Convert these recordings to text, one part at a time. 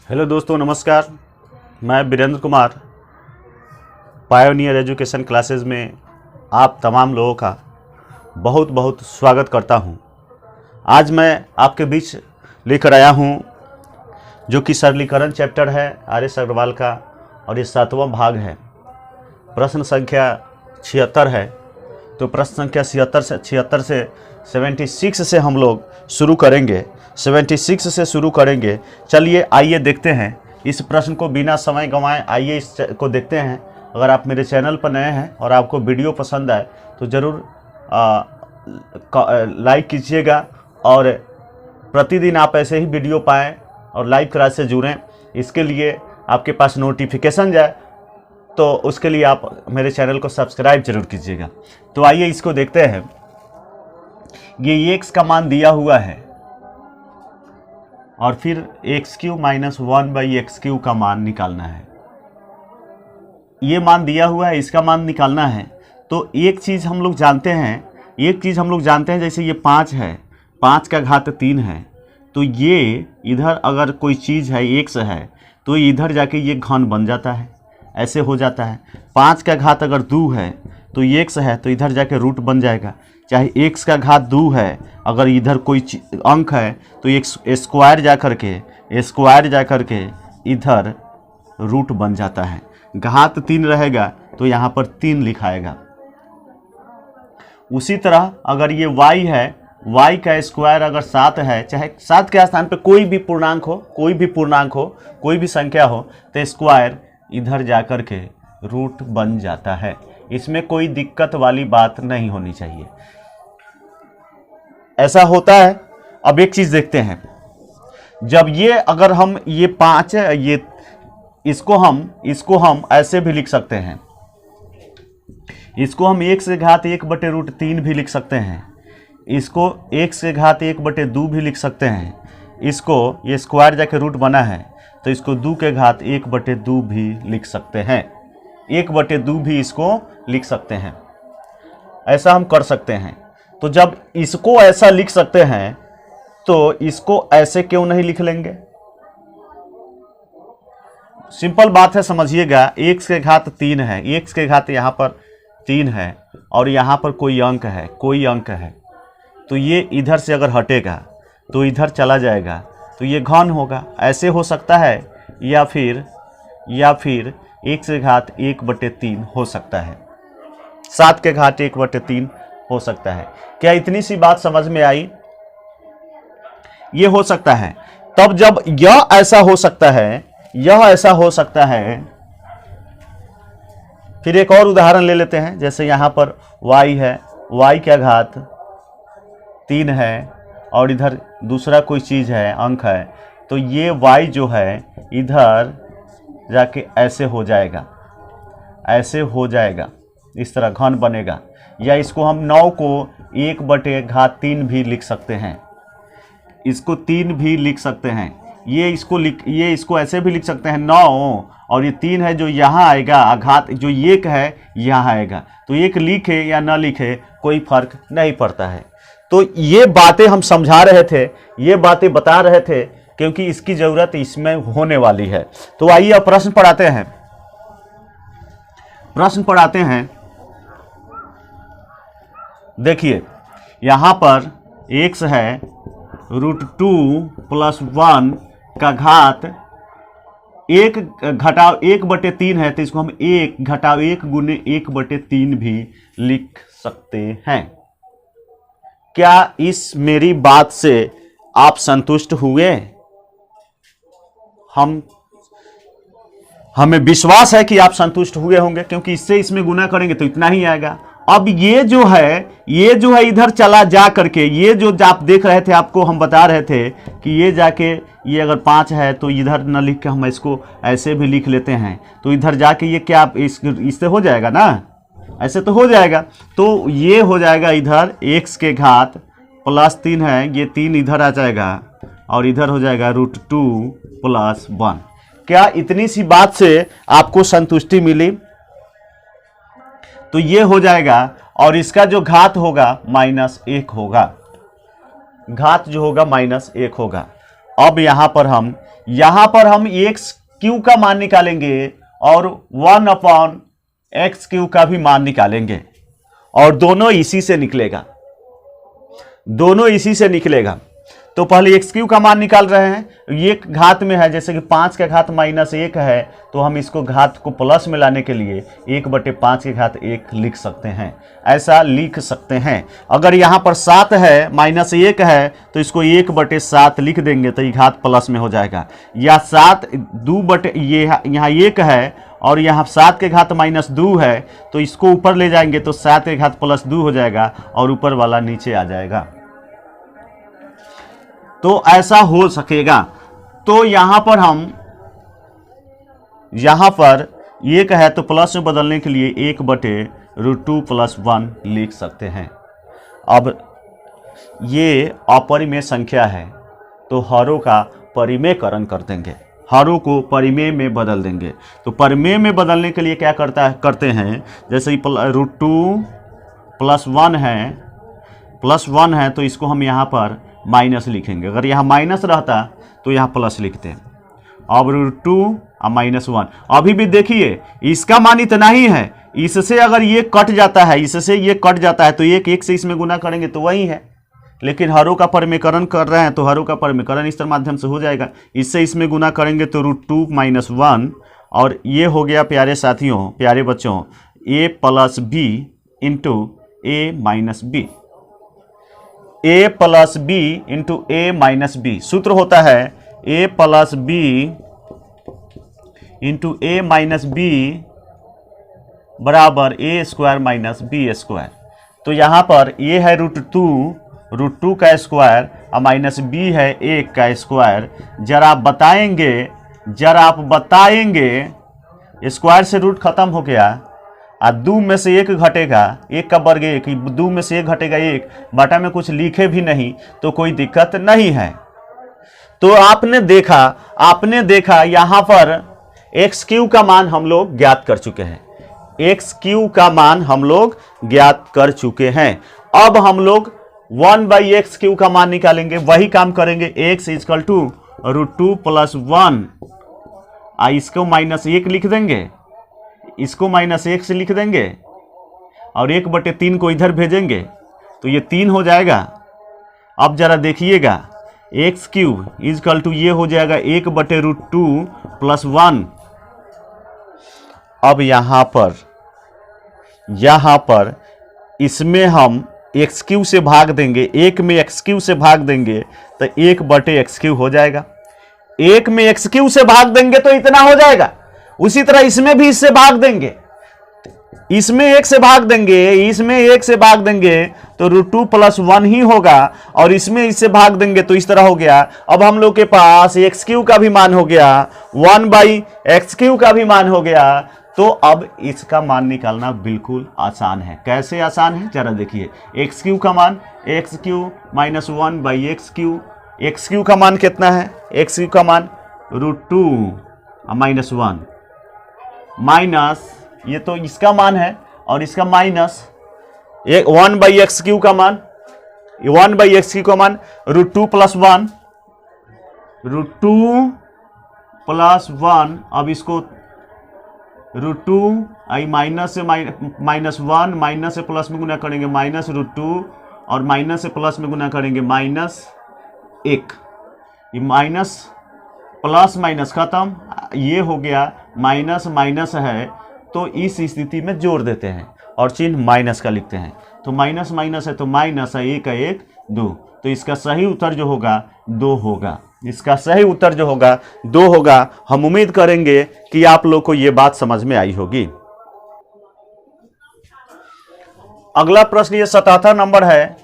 Hello दोस्तों, नमस्कार। मैं Virendra Kumar pioneer education classes में आप तमाम लोगों का बहुत बहुत स्वागत करता हूं। आज मैं आपके बीच लेकर आया हूं जो कि सरलीकरण चैप्टर है आर.एस. अग्रवाल का, और ये 7वां भाग है। प्रश्न संख्या 76 है। तो प्रश्न संख्या 76 से 76 से हम लोग शुरू करेंगे। 76 से शुरू करेंगे। चलिए आइए देखते हैं इस प्रश्न को बिना समय गंवाए। आइए इस को देखते हैं। अगर आप मेरे चैनल पर नए हैं और आपको वीडियो पसंद आए तो ज़रूर लाइक कीजिएगा, और प्रतिदिन आप ऐसे ही वीडियो पाएँ और लाइव क्लास से जुड़ें। इसके लिए आपके पास नोटिफिकेशन जाए तो उसके लिए आप मेरे चैनल को सब्सक्राइब जरूर कीजिएगा। तो आइए इसको देखते हैं। ये x का मान दिया हुआ है और फिर x³ - 1/x³ का मान निकालना है। ये मान दिया हुआ है, इसका मान निकालना है। तो एक चीज़ हम लोग जानते हैं, जैसे ये 5 है, 5 का घात 3 है। तो ये इधर अगर कोई चीज़ है x है तो इधर जाके ये घन बन जाता है, ऐसे हो जाता है। 5 का घात अगर 2 है तो ये x है तो इधर जाके रूट बन जाएगा। चाहे x का घात 2 है, अगर इधर कोई अंक है तो एक स्क्वायर जा करके इधर रूट बन जाता है। घात 3 रहेगा तो यहाँ पर 3 लिखाएगा। उसी तरह अगर ये y है, y का स्क्वायर अगर 7 है, चाहे 7 के स्थान पे कोई भी पूर्णांक हो, कोई भी संख्या हो, तो स्क्वायर इधर जा कर के रूट बन जाता है। इसमें कोई दिक्कत वाली बात नहीं होनी चाहिए। ऐसा होता है। अब एक चीज देखते हैं, जब ये अगर हम ये 5 है, ये इसको हम ऐसे भी लिख सकते हैं। इसको हम x के घात 1/√3 भी लिख सकते हैं। इसको x के घात 1/2 भी लिख सकते हैं। इसको ये स्क्वायर जाके रूट बना है तो इसको 2 के घात 1/2 भी लिख सकते हैं। 1/2 भी इसको लिख सकते हैं। ऐसा हम कर सकते हैं। तो जब इसको ऐसा लिख सकते हैं तो इसको ऐसे क्यों नहीं लिख लेंगे? सिंपल बात है, समझिएगा। x के घात 3 है, x के घात यहाँ पर 3 है और यहाँ पर कोई अंक है, तो ये इधर से अगर हटेगा तो इधर चला जाएगा तो ये घन होगा। ऐसे हो सकता है, या फिर x के घात 1/3 हो सकता है, 7 के घात 1/3 हो सकता है। क्या इतनी सी बात समझ में आई? ये हो सकता है। तब जब यह ऐसा हो सकता है, फिर एक और उदाहरण ले लेते हैं। जैसे यहां पर y है, y का घात 3 है और इधर दूसरा कोई चीज है, अंक है, तो ये y जो है इधर जाके ऐसे हो जाएगा, इस तरह घन बनेगा। या इसको हम 9 को 1/3 भी लिख सकते हैं। इसको 3 भी लिख सकते हैं। ये इसको ऐसे भी लिख सकते हैं 9, और ये 3 है जो यहाँ आएगा, आघात जो 1 है यहाँ आएगा। तो 1 लिखे या ना लिखे कोई फर्क नहीं पड़ता है। तो ये बातें हम समझा रहे थे, ये बातें बता रहे थे, क्योंकि इसकी ज़रूरत इसमें होने वाली है। तो आइए अब प्रश्न पढ़ाते हैं। देखिए यहाँ पर x है √2 + 1 का घात 1 घटाव 1/3 है, तो इसको हम 1 घटाव 1 गुने 1/3 भी लिख सकते हैं। क्या इस मेरी बात से आप संतुष्ट हुए? हमें विश्वास है कि आप संतुष्ट हुए होंगे, क्योंकि इससे इसमें गुना करेंगे तो इतना ही आएगा। अब ये जो है इधर चला जा करके, ये जो आप देख रहे थे, आपको हम बता रहे थे कि ये जाके, ये अगर 5 है तो इधर न लिख के हम इसको ऐसे भी लिख लेते हैं। तो इधर जाके ये क्या इससे हो जाएगा ना, ऐसे तो हो जाएगा। तो ये हो जाएगा इधर x के घात +3 है, ये 3 इधर आ जाएगा और इधर हो जाएगा √2 + 1। क्या इतनी सी बात से आपको संतुष्टि मिली? तो ये हो जाएगा, और इसका जो घात होगा -1 होगा। घात जो होगा -1 होगा। अब यहाँ पर हम यहां पर हम एक्स क्यू का मान निकालेंगे और 1/x³ का भी मान निकालेंगे, और दोनों इसी से निकलेगा, दोनों इसी से निकलेगा। तो पहले x³ का मान निकाल रहे हैं, ये घात में है, जैसे कि 5 का घात -1 है, तो हम इसको घात को प्लस में लाने के लिए 1/5 के घात 1 लिख सकते हैं, ऐसा लिख सकते हैं। अगर यहाँ पर 7 है, -1 है, तो इसको 1/7 लिख देंगे, तो ये घात प्लस में हो जाएगा। या 7 ये यहाँ 1 है और यहाँ 7 के घात -2 है, तो इसको ऊपर ले जाएंगे तो 7 के घात +2 हो जाएगा और ऊपर वाला नीचे आ जाएगा। तो ऐसा हो सकेगा। तो यहां पर हम यहां पर 1 है तो प्लस में बदलने के लिए 1/√2 + 1 लिख सकते हैं। अब ये अपरिमेय संख्या है, तो हरों का परिमेयकरण कर देंगे, हरों को परिमेय में बदल देंगे। तो परिमेय में बदलने के लिए क्या करते हैं, जैसे √2 + 1 है, तो इसको हम यहाँ पर माइनस लिखेंगे। अगर यहाँ माइनस रहता तो यहाँ प्लस लिखते हैं। अब √2 और -1, अभी भी देखिए इसका मान इतना ही है, इससे अगर ये कट जाता है, इससे ये कट जाता है, तो 1 से इसमें गुना करेंगे तो वही है, लेकिन हरों का परिमेयकरण कर रहे हैं, तो हरों का परिमेयकरण इस माध्यम से हो जाएगा। इससे इसमें गुना करेंगे तो √2 - 1, और ये हो गया प्यारे साथियों, प्यारे बच्चों, a + b × a - b, a + b × a - b। सूत्र होता है a + b × a - b बराबर a² - b²। तो यहाँ पर a है √2 का स्क्वायर और -b है 1 का स्क्वायर। जरा आप बताएंगे स्क्वायर से रूट खत्म हो गया, और 2 में से 1 घटेगा, 1 का वर्ग 1, 2 में से 1 घटेगा 1, बटा में कुछ लिखे भी नहीं तो कोई दिक्कत नहीं है। तो आपने देखा यहाँ पर x³ का मान हम लोग ज्ञात कर चुके हैं, x³ का मान हम लोग ज्ञात कर चुके हैं। अब हम लोग 1/x³ का मान निकालेंगे, वही काम करेंगे। x = √2 + 1, इसको -1 लिख देंगे, इसको -1 से लिख देंगे, और 1/3 को इधर भेजेंगे तो ये 3 हो जाएगा। अब जरा देखिएगा, x³ = ये हो जाएगा 1/√2 + 1। अब यहाँ पर इसमें हम x³ से भाग देंगे, 1 में x³ से भाग देंगे तो 1/x³ हो जाएगा। 1 में x³ से भाग देंगे तो इतना हो जाएगा। उसी तरह इसमें भी इससे भाग देंगे, इसमें 1 से भाग देंगे, इसमें 1 से भाग देंगे तो √2 + 1 ही होगा, और इसमें इससे भाग देंगे तो इस तरह हो गया। अब हम लोग के पास x³ का भी मान हो गया, 1/x³ का भी मान हो गया। तो अब इसका मान निकालना बिल्कुल आसान है। कैसे आसान है, जरा देखिए। x³ का मान x³ - 1/x³, x³ का मान कितना है, x³ का मान √2 - 1 माइनस, ये तो इसका मान है, और इसका माइनस 1/x³ का मान, 1/x³ का मान √2 + 1, √2 + 1। अब इसको √2 माइनस से -1, माइनस से प्लस में गुना करेंगे -√2, और माइनस से प्लस में गुना करेंगे -1। ये माइनस प्लस माइनस खत्म, ये हो गया माइनस माइनस है, तो इस स्थिति में जोड़ देते हैं और चिन्ह माइनस का लिखते हैं। तो माइनस माइनस है तो माइनस है, 1 का 1 2, तो इसका सही उत्तर जो होगा 2 होगा। इसका सही उत्तर जो होगा 2 होगा। हम उम्मीद करेंगे कि आप लोग को ये बात समझ में आई होगी। अगला प्रश्न ये 77 नंबर है।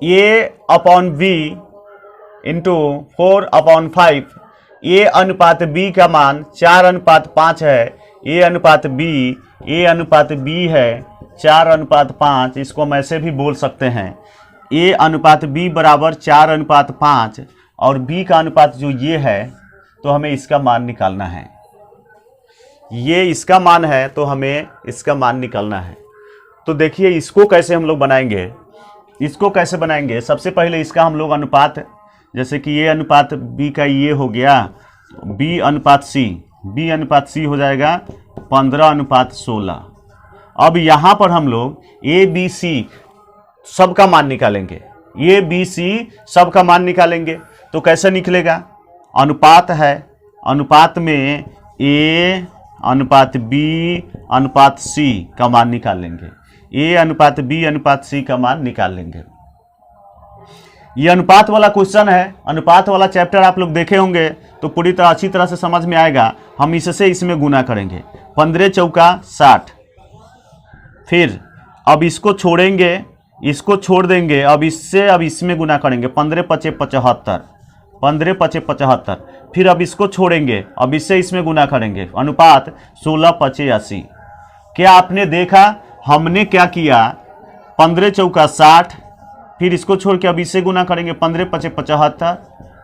a/b × 4/5, a/b का मान 4:5 है। a/b है 4:5, इसको हम ऐसे भी बोल सकते हैं, a/b बराबर 4:5, और b का अनुपात जो ये है, तो हमें इसका मान निकालना है। ये इसका मान है तो हमें इसका मान निकालना है। तो देखिए इसको कैसे हम लोग बनाएंगे, इसको कैसे बनाएंगे। सबसे पहले इसका हम लोग अनुपात जैसे कि ए अनुपात बी का ये हो गया, बी अनुपात सी हो जाएगा 15:16। अब यहाँ पर हम लोग ए बी सी सबका मान निकालेंगे, ए बी सी सबका मान निकालेंगे। तो कैसे निकलेगा? अनुपात है, अनुपात में ए अनुपात बी अनुपात सी का मान निकाल लेंगे, ए अनुपात बी अनुपात सी का मान निकाल लेंगे। ये अनुपात वाला क्वेश्चन है, अनुपात वाला चैप्टर आप लोग देखे होंगे तो पूरी तरह अच्छी तरह से समझ में आएगा। हम इससे इसमें गुना करेंगे, 15 चौका 60। फिर अब इसको छोड़ेंगे, इसको छोड़ देंगे, अब इससे अब इसमें गुना करेंगे, 15 पचे 75, 15 पचे 75। फिर अब इसको छोड़ेंगे, अब इससे इसमें गुना करेंगे, अनुपात 16 पचे 80। क्या आपने देखा हमने क्या किया? 15 चौका 60, फिर इसको छोड़ के अब इससे गुना करेंगे, 15 पचे 75।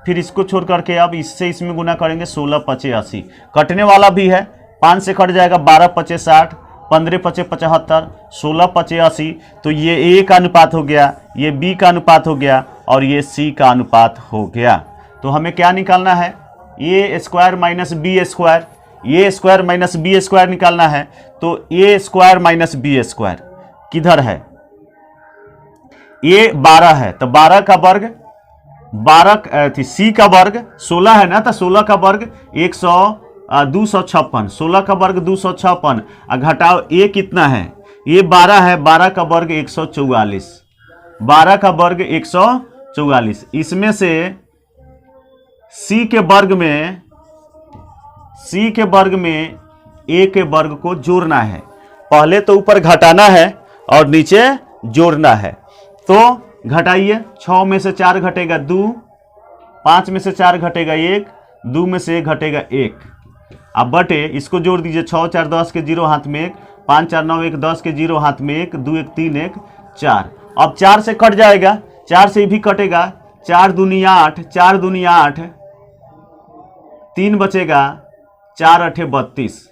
फिर इसको छोड़ करके अब इससे इसमें गुना करेंगे, 16 पचे 80। कटने वाला भी है, 5 से कट जाएगा, 12 पचे 60, 15 पचे 75, 16 पचे 80। तो ये ए का अनुपात हो गया, ये बी का अनुपात हो गया और ये सी का अनुपात हो गया। तो हमें क्या निकालना है? ए स्क्वायर माइनस बी स्क्वायर, ए स्क्वायर माइनस बी स्क्वायर निकालना है। तो ए स्क्वायर माइनस बी स्क्वायर किधर है? ये 12 है तो 12 का वर्ग, 12 थी सी का वर्ग 16 है ना, तो 16 का वर्ग 256, 16 का वर्ग 256 घटाओ ए कितना है? ये 12 है, 12 का वर्ग 144, 12 का वर्ग 144। इसमें से सी के वर्ग में ए के वर्ग को जोड़ना है। पहले तो ऊपर घटाना है और नीचे जोड़ना है। तो घटाइए, 6 में से 4 घटेगा 2, 5 में से 4 घटेगा 1, 2 में से 1 घटेगा 1। अब बटे इसको जोड़ दीजिए, 6 4 10 के 0 हाथ में 1, 5 4 9 1 10 के 0 हाथ में 1, 2 1 3 1 4। अब 4 से कट जाएगा, 4 से भी कटेगा, 4 दूनी 8, 4 दूनी 8, 3 बचेगा, 4 8 32।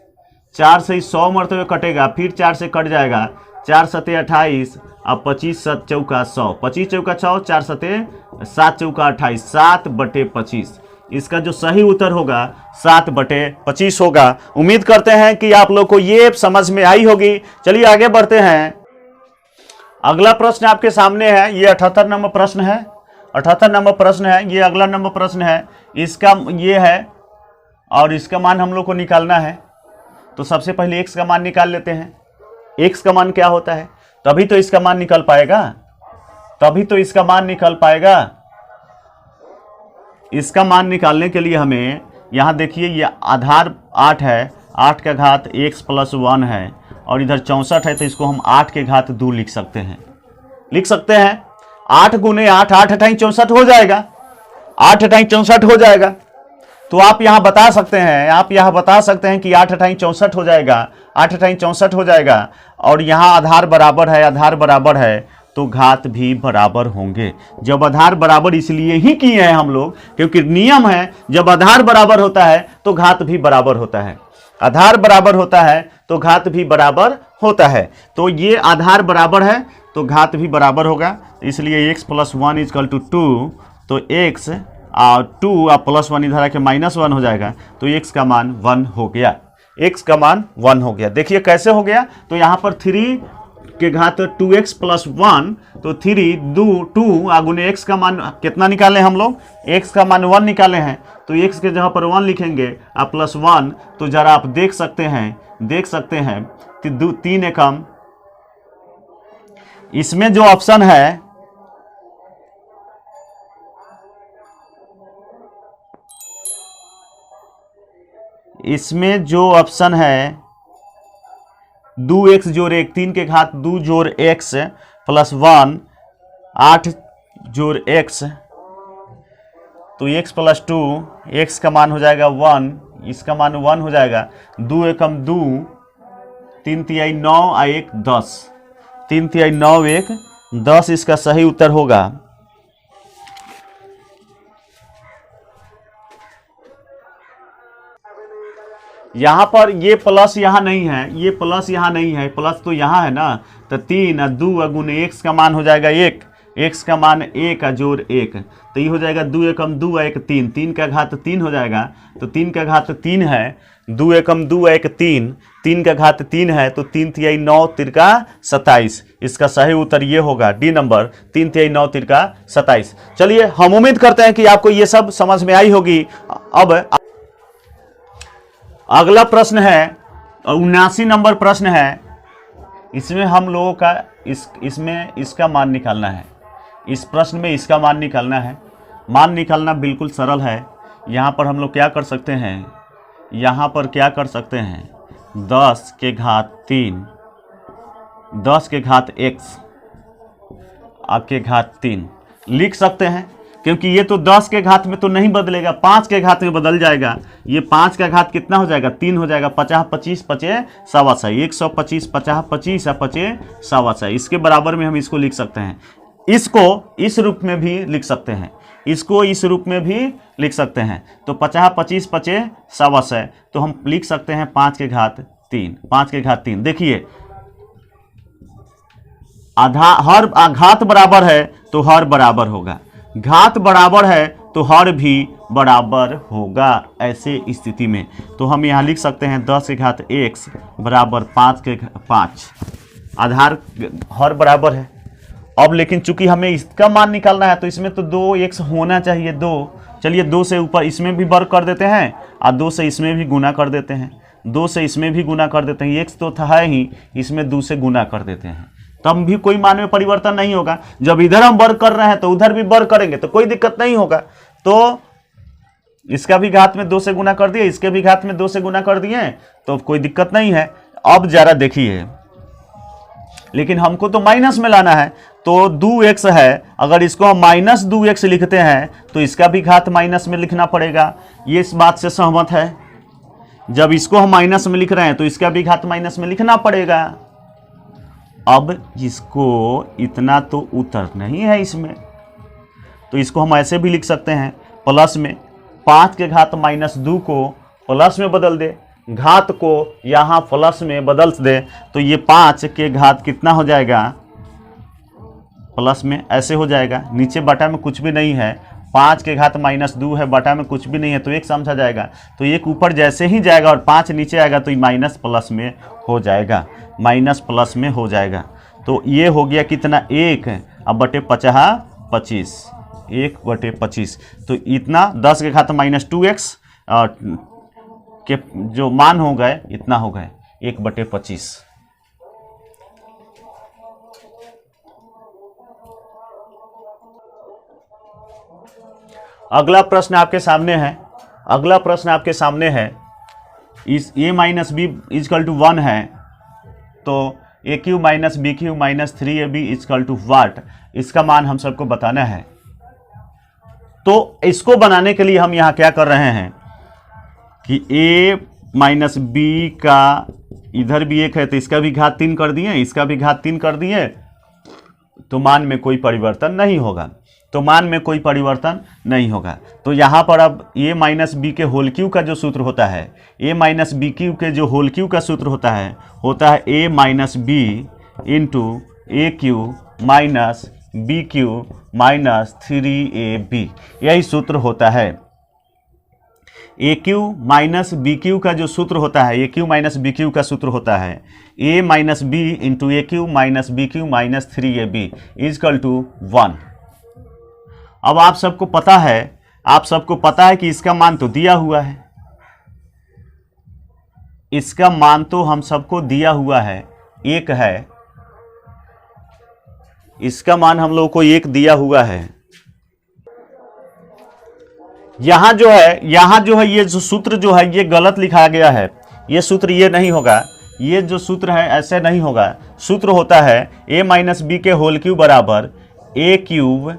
4 से 100 मरतबे कटेगा, फिर 4 से कट जाएगा, 4 सते 28, अब 25 7 चौका 100, 25 चौका 100, 4 सते 7 चौका 28, 7/25। इसका जो सही उत्तर होगा 7/25 होगा। उम्मीद करते हैं कि आप लोग को ये समझ में आई होगी। चलिए आगे बढ़ते हैं। अगला प्रश्न आपके सामने है, ये 78 नंबर प्रश्न है, 78 नंबर प्रश्न है। ये अगला नंबर प्रश्न है, इसका ये है और इसका मान हम लोग को निकालना है। तो सबसे पहले x का मान निकाल लेते हैं। x का मान क्या होता है? तभी तो इसका मान निकल पाएगा, तभी तो इसका मान निकल पाएगा। इसका मान निकालने के लिए हमें यहाँ देखिए, ये आधार 8 है, 8 का घात x + 1 है और इधर 64 है, तो इसको हम 8 के घात 2 लिख सकते हैं। 8 गुने 8, 8 अठाई 64 हो जाएगा, 8 अठाई 64 हो जाएगा। तो आप यहाँ बता सकते हैं, कि 8 अठाई 64 हो जाएगा, 8 अठाई 64 हो जाएगा। और यहाँ आधार बराबर है, तो घात भी बराबर होंगे। जब आधार बराबर इसलिए ही किए हैं हम लोग, क्योंकि नियम है जब आधार बराबर होता है तो घात भी बराबर होता है, आधार बराबर होता है तो घात भी बराबर होता है। तो ये आधार बराबर है तो घात भी बराबर होगा, इसलिए x + 1 = 2। तो x और 2 और +1 इधर आके -1 हो जाएगा, तो x का मान 1 हो गया, x का मान 1 हो गया। देखिए कैसे हो गया? तो यहाँ पर 3 के घात 2x + 1, तो 3 2 गुने x का मान कितना निकाले हम लोग? x का मान 1 निकाले हैं, तो x के जगह पर 1 लिखेंगे और +1। तो जरा आप देख सकते हैं 3 एकम, इसमें जो ऑप्शन है है 2x जोड़ 1, 3 के घात 2 जोड़ x + 1, 8 जोड़ x, तो x + 2, x का मान हो जाएगा 1, इसका मान 1 हो जाएगा। 2 एकम 2, 3 तिहाई 9 और 1 10, 3 तिहाई 9 1 10, इसका सही उत्तर होगा। यहाँ पर ये प्लस यहाँ नहीं है, ये प्लस यहाँ नहीं है, प्लस तो यहाँ है ना। तो 3 और 2 गुने x का मान हो जाएगा 1, x का मान 1 का जोड़ 1, तो ये हो जाएगा 2 एकम 2 1 3, 3 का घात 3 हो जाएगा, तो 3 का घात 3 है, 2 एकम 2 1 3, 3 का घात 3 है, तो 3 तिहाई 9 तिरका 27। इसका सही उत्तर ये होगा डी नंबर, 3 तिहाई 9 तिरका 27। चलिए हम उम्मीद करते हैं कि आपको ये सब समझ में आई होगी। अब अगला प्रश्न है 79 नंबर प्रश्न है। इसमें हम लोगों का इसमें इसका मान निकालना है। इस प्रश्न में इसका मान निकालना है। मान निकालना बिल्कुल सरल है। यहाँ पर हम लोग क्या कर सकते हैं, यहाँ पर क्या कर सकते हैं, 10 के घात 3, 10 के घात x के घात 3 लिख सकते हैं, क्योंकि ये तो 10 के घात में तो नहीं बदलेगा, 5 के घात में बदल जाएगा। ये 5 का घात कितना हो जाएगा, 3 हो जाएगा, 50 25 पचे सवा सही, 125 50 25 पचे सवा सही। इसके बराबर में हम इसको लिख सकते हैं। इसको इस रूप में भी लिख सकते हैं, इसको इस रूप में भी लिख सकते हैं। तो 50 25 पचे सवा सौ, तो हम लिख सकते हैं 5 के घात 3, 5 के घात 3। देखिए आधा हर घात बराबर है तो हर बराबर होगा, घात बराबर है तो हर भी बराबर होगा। ऐसे स्थिति में तो हम यहाँ लिख सकते हैं 10 के घात x बराबर 5 के 5, आधार हर बराबर है। अब लेकिन चूंकि हमें इसका मान निकालना है तो इसमें तो 2x होना चाहिए, 2। चलिए 2 से ऊपर इसमें भी वर्ग कर देते हैं और 2 से इसमें भी गुना कर देते हैं, 2 से इसमें भी गुना कर देते हैं। x तो था है ही, इसमें 2 से गुना कर देते हैं, तब भी कोई मान में परिवर्तन नहीं होगा। जब इधर हम वर्ग कर रहे हैं तो उधर भी वर्ग करेंगे तो कोई दिक्कत नहीं होगा। तो इसका भी घात में 2 से गुना कर दिए, इसके भी घात में 2 से गुना कर दिए, तो कोई दिक्कत नहीं है। अब जरा देखिए, लेकिन हमको तो माइनस में लाना है, तो 2x है, अगर इसको हम माइनस 2x लिखते हैं तो इसका भी घात माइनस में लिखना पड़ेगा। ये इस बात से सहमत है। जब इसको हम माइनस में लिख रहे हैं तो इसका भी घात माइनस में लिखना पड़ेगा। अब इसको इतना तो उतर नहीं है इसमें, तो इसको हम ऐसे भी लिख सकते हैं प्लस में, 5 के घात माइनस 2 को प्लस में बदल दे, घात को यहाँ प्लस में बदल दे, तो ये 5 के घात कितना हो जाएगा, प्लस में ऐसे हो जाएगा। नीचे बटा में कुछ भी नहीं है, 5 के घात माइनस 2 है, बटा में कुछ भी नहीं है, तो 1 समझा जाएगा। तो 1 ऊपर जैसे ही जाएगा और 5 नीचे आएगा तो ये माइनस प्लस में हो जाएगा, माइनस प्लस में हो जाएगा। तो ये हो गया कितना, 1 अब बटे 50 25, 1 बटे 25, तो इतना 10 के घात माइनस 2x के जो मान हो गए इतना हो गए 1 बटे 25। अगला प्रश्न आपके सामने है, अगला प्रश्न आपके सामने है, इस a minus B is equal to 1 है, तो A cube minus B cube minus 3ab is equal to what, इसका मान हम सबको बताना है। तो इसको बनाने के लिए हम यहाँ क्या कर रहे हैं कि a माइनस बी का इधर भी 1 है तो इसका भी घात 3 कर दिए, इसका भी घात 3 कर दिए, तो मान में कोई परिवर्तन नहीं होगा, तो मान में कोई परिवर्तन नहीं होगा। तो यहाँ पर अब a माइनस बी के होल क्यू का जो सूत्र होता है, a माइनस बी क्यू के जो होल क्यू का सूत्र होता है a minus B into A cube minus B cube minus 3ab, यही सूत्र होता है। A cube minus B cube का जो सूत्र होता है, A cube minus B cube का सूत्र होता है a minus B into A cube minus B cube minus 3ab is equal to 1। अब आप सबको पता है, आप सबको पता है कि इसका मान तो दिया हुआ है, इसका मान तो हम सबको दिया हुआ है, 1 है, इसका मान हम लोगों को 1 दिया हुआ है। यहां जो है ये जो सूत्र जो है ये गलत लिखा गया है, ये सूत्र ये नहीं होगा, ये जो सूत्र है ऐसे नहीं होगा। सूत्र होता है a माइनस बी के होल क्यूब बराबर A cube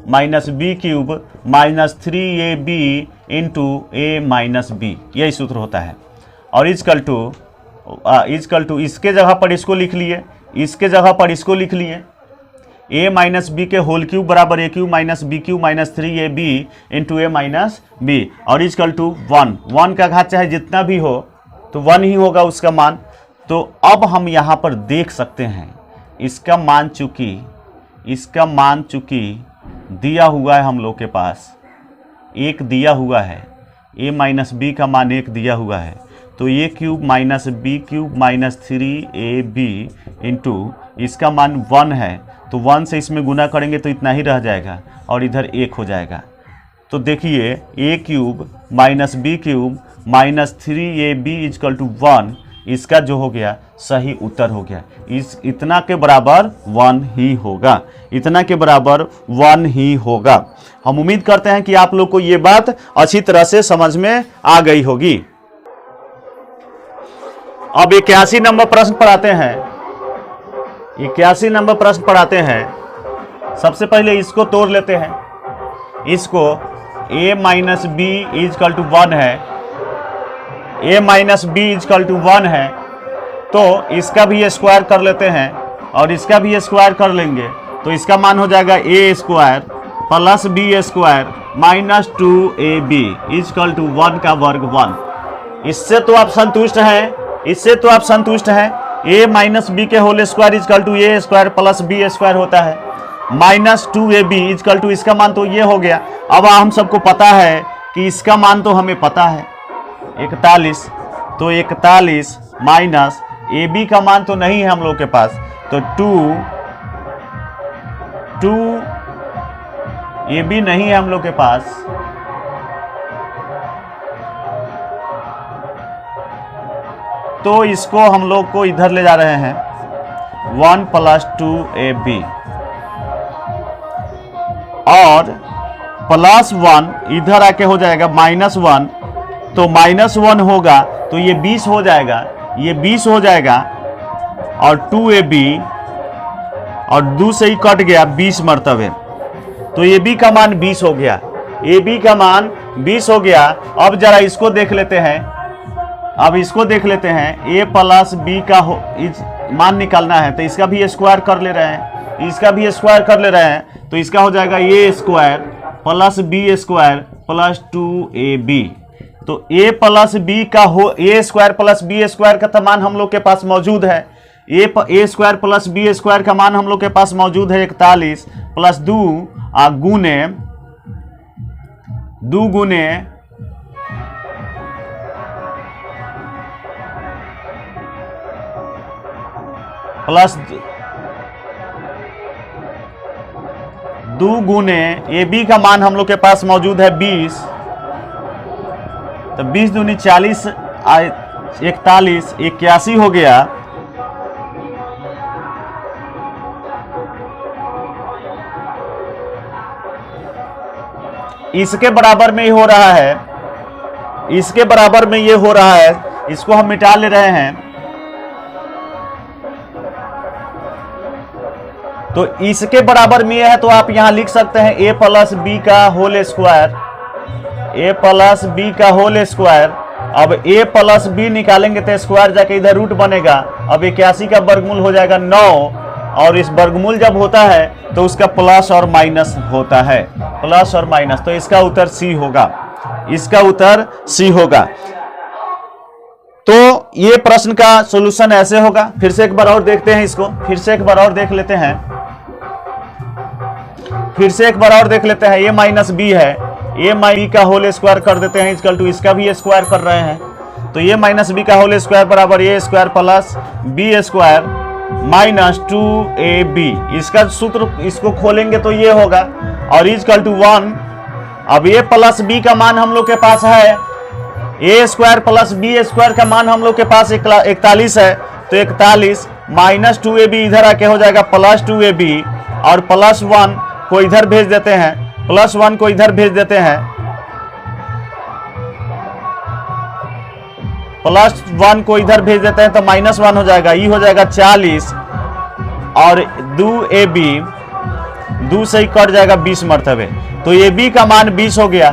minus B cube minus 3ab into A minus B, यही सूत्र होता है। और इजकल टू इसके जगह पर इसको लिख लिए, इसके जगह पर इसको लिख लिए, a माइनस बी के होल क्यूब बराबर A cube minus B cube minus 3ab into A minus B, और इजकल टू 1 का घात चाहे जितना भी हो तो 1 ही होगा उसका मान। तो अब हम यहाँ पर देख सकते हैं इसका मान, चूंकि इसका मान चूंकि दिया हुआ है हम लोग के पास, एक दिया हुआ है, a माइनस बी का मान एक दिया हुआ है, तो a cube minus B cube minus 3ab into इसका मान 1 है, तो 1 से इसमें गुना करेंगे तो इतना ही रह जाएगा और इधर 1 हो जाएगा। तो देखिए a cube minus B cube minus 3ab is equal to 1, इसका जो हो गया सही उत्तर हो गया। इतना के बराबर 1 ही होगा, इतना के बराबर 1 ही होगा। हम उम्मीद करते हैं कि आप लोग को ये बात अच्छी तरह से समझ में आ गई होगी। अब 81 नंबर प्रश्न पढ़ाते हैं, 81 नंबर प्रश्न पढ़ाते हैं। सबसे पहले इसको तोड़ लेते हैं। इसको a minus B is equal to 1 है, a minus B is equal to 1 है, तो इसका भी स्क्वायर कर लेते हैं और इसका भी स्क्वायर कर लेंगे, तो इसका मान हो जाएगा a square plus B square minus 2ab equal to 1 का वर्ग 1। इससे तो आप संतुष्ट हैं, इससे तो आप संतुष्ट हैं। a माइनस बी के whole square equal to a square plus B square होता है, माइनस 2ab इजकल टू इसका मान तो ये हो गया। अब हम सबको पता है कि इसका मान तो हमें पता है 41, तो 41 माइनस ab का मान तो नहीं है हम लोग के पास, तो 2 ab नहीं है हम लोग के पास, तो इसको हम लोग को इधर ले जा रहे हैं 1 प्लस 2ab और प्लस 1 इधर आके हो जाएगा माइनस 1, तो माइनस 1 होगा तो ये 20 हो जाएगा, ये 20 हो जाएगा और 2ab और 2 से ही कट गया 20 मरतबे, तो ab का मान 20 हो गया, ab का मान 20 हो गया। अब जरा इसको देख लेते हैं, अब इसको देख लेते हैं। a प्लस बी का मान निकालना है तो इसका भी स्क्वायर कर ले रहे हैं, इसका भी स्क्वायर कर ले रहे हैं, तो इसका हो जाएगा a square plus B square plus 2ab। तो a प्लस बी का a square plus B square का मान हम लोग के पास मौजूद है, a square plus B square का मान हम लोग के पास मौजूद है 41 प्लस 2 गुने प्लस 2 गुने ए बी का मान हम लोग के पास मौजूद है 20, तो 20 दूनी 40 41 81 हो गया। इसके बराबर में ही हो रहा है, इसके बराबर में ये हो रहा है, इसको हम मिटा ले रहे हैं। तो इसके बराबर में है तो आप यहां लिख सकते हैं a प्लस बी का whole square, a plus B का होल स्क्वायर। अब a प्लस बी निकालेंगे तो स्क्वायर जाके इधर रूट बनेगा। अब 81 का वर्गमूल हो जाएगा 9, और इस वर्गमूल जब होता है तो उसका प्लस और माइनस होता है, प्लस और माइनस, तो इसका उत्तर सी होगा, इसका उत्तर सी होगा। तो ये प्रश्न का सॉल्यूशन ऐसे होगा। फिर से एक बार और देखते हैं इसको, फिर से एक बार और देख लेते हैं, फिर से एक बार और देख लेते हैं। a माइनस बी है, a माइनस बी का होल स्क्वायर कर देते हैं इक्वल टू इसका भी स्क्वायर कर रहे हैं, तो a माइनस बी का होल स्क्वायर बराबर a square plus B square minus 2ab। इसका सूत्र इसको खोलेंगे तो ये होगा, और इक्वल टू 1। अब a प्लस बी का मान हम लोग के पास है, a square plus B square का मान हम लोग के पास 41 है, तो 41 माइनस 2ab इधर आके हो जाएगा प्लस 2ab, और प्लस 1 को इधर भेज देते हैं, प्लस 1 को इधर भेज देते हैं, प्लस 1 को इधर भेज देते हैं तो माइनस 1 हो जाएगा, ये हो जाएगा 40, और 2ab 2 से ही कट जाएगा 20 मरतबे, तो ab का मान 20 हो गया,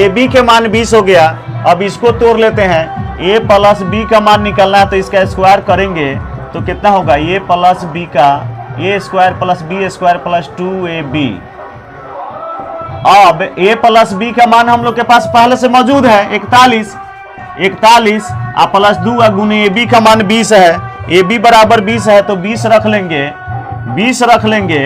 ab के मान 20 हो गया। अब इसको तोड़ लेते हैं, a प्लस बी का मान निकालना है तो इसका स्क्वायर करेंगे तो कितना होगा, a प्लस बी का a square plus B square plus 2ab। अब a प्लस बी का मान हम लोग के पास पहले से मौजूद है 41 प्लस 2 गुने ab का मान 20 है, ab बराबर 20 है तो 20 रख लेंगे, 20 रख लेंगे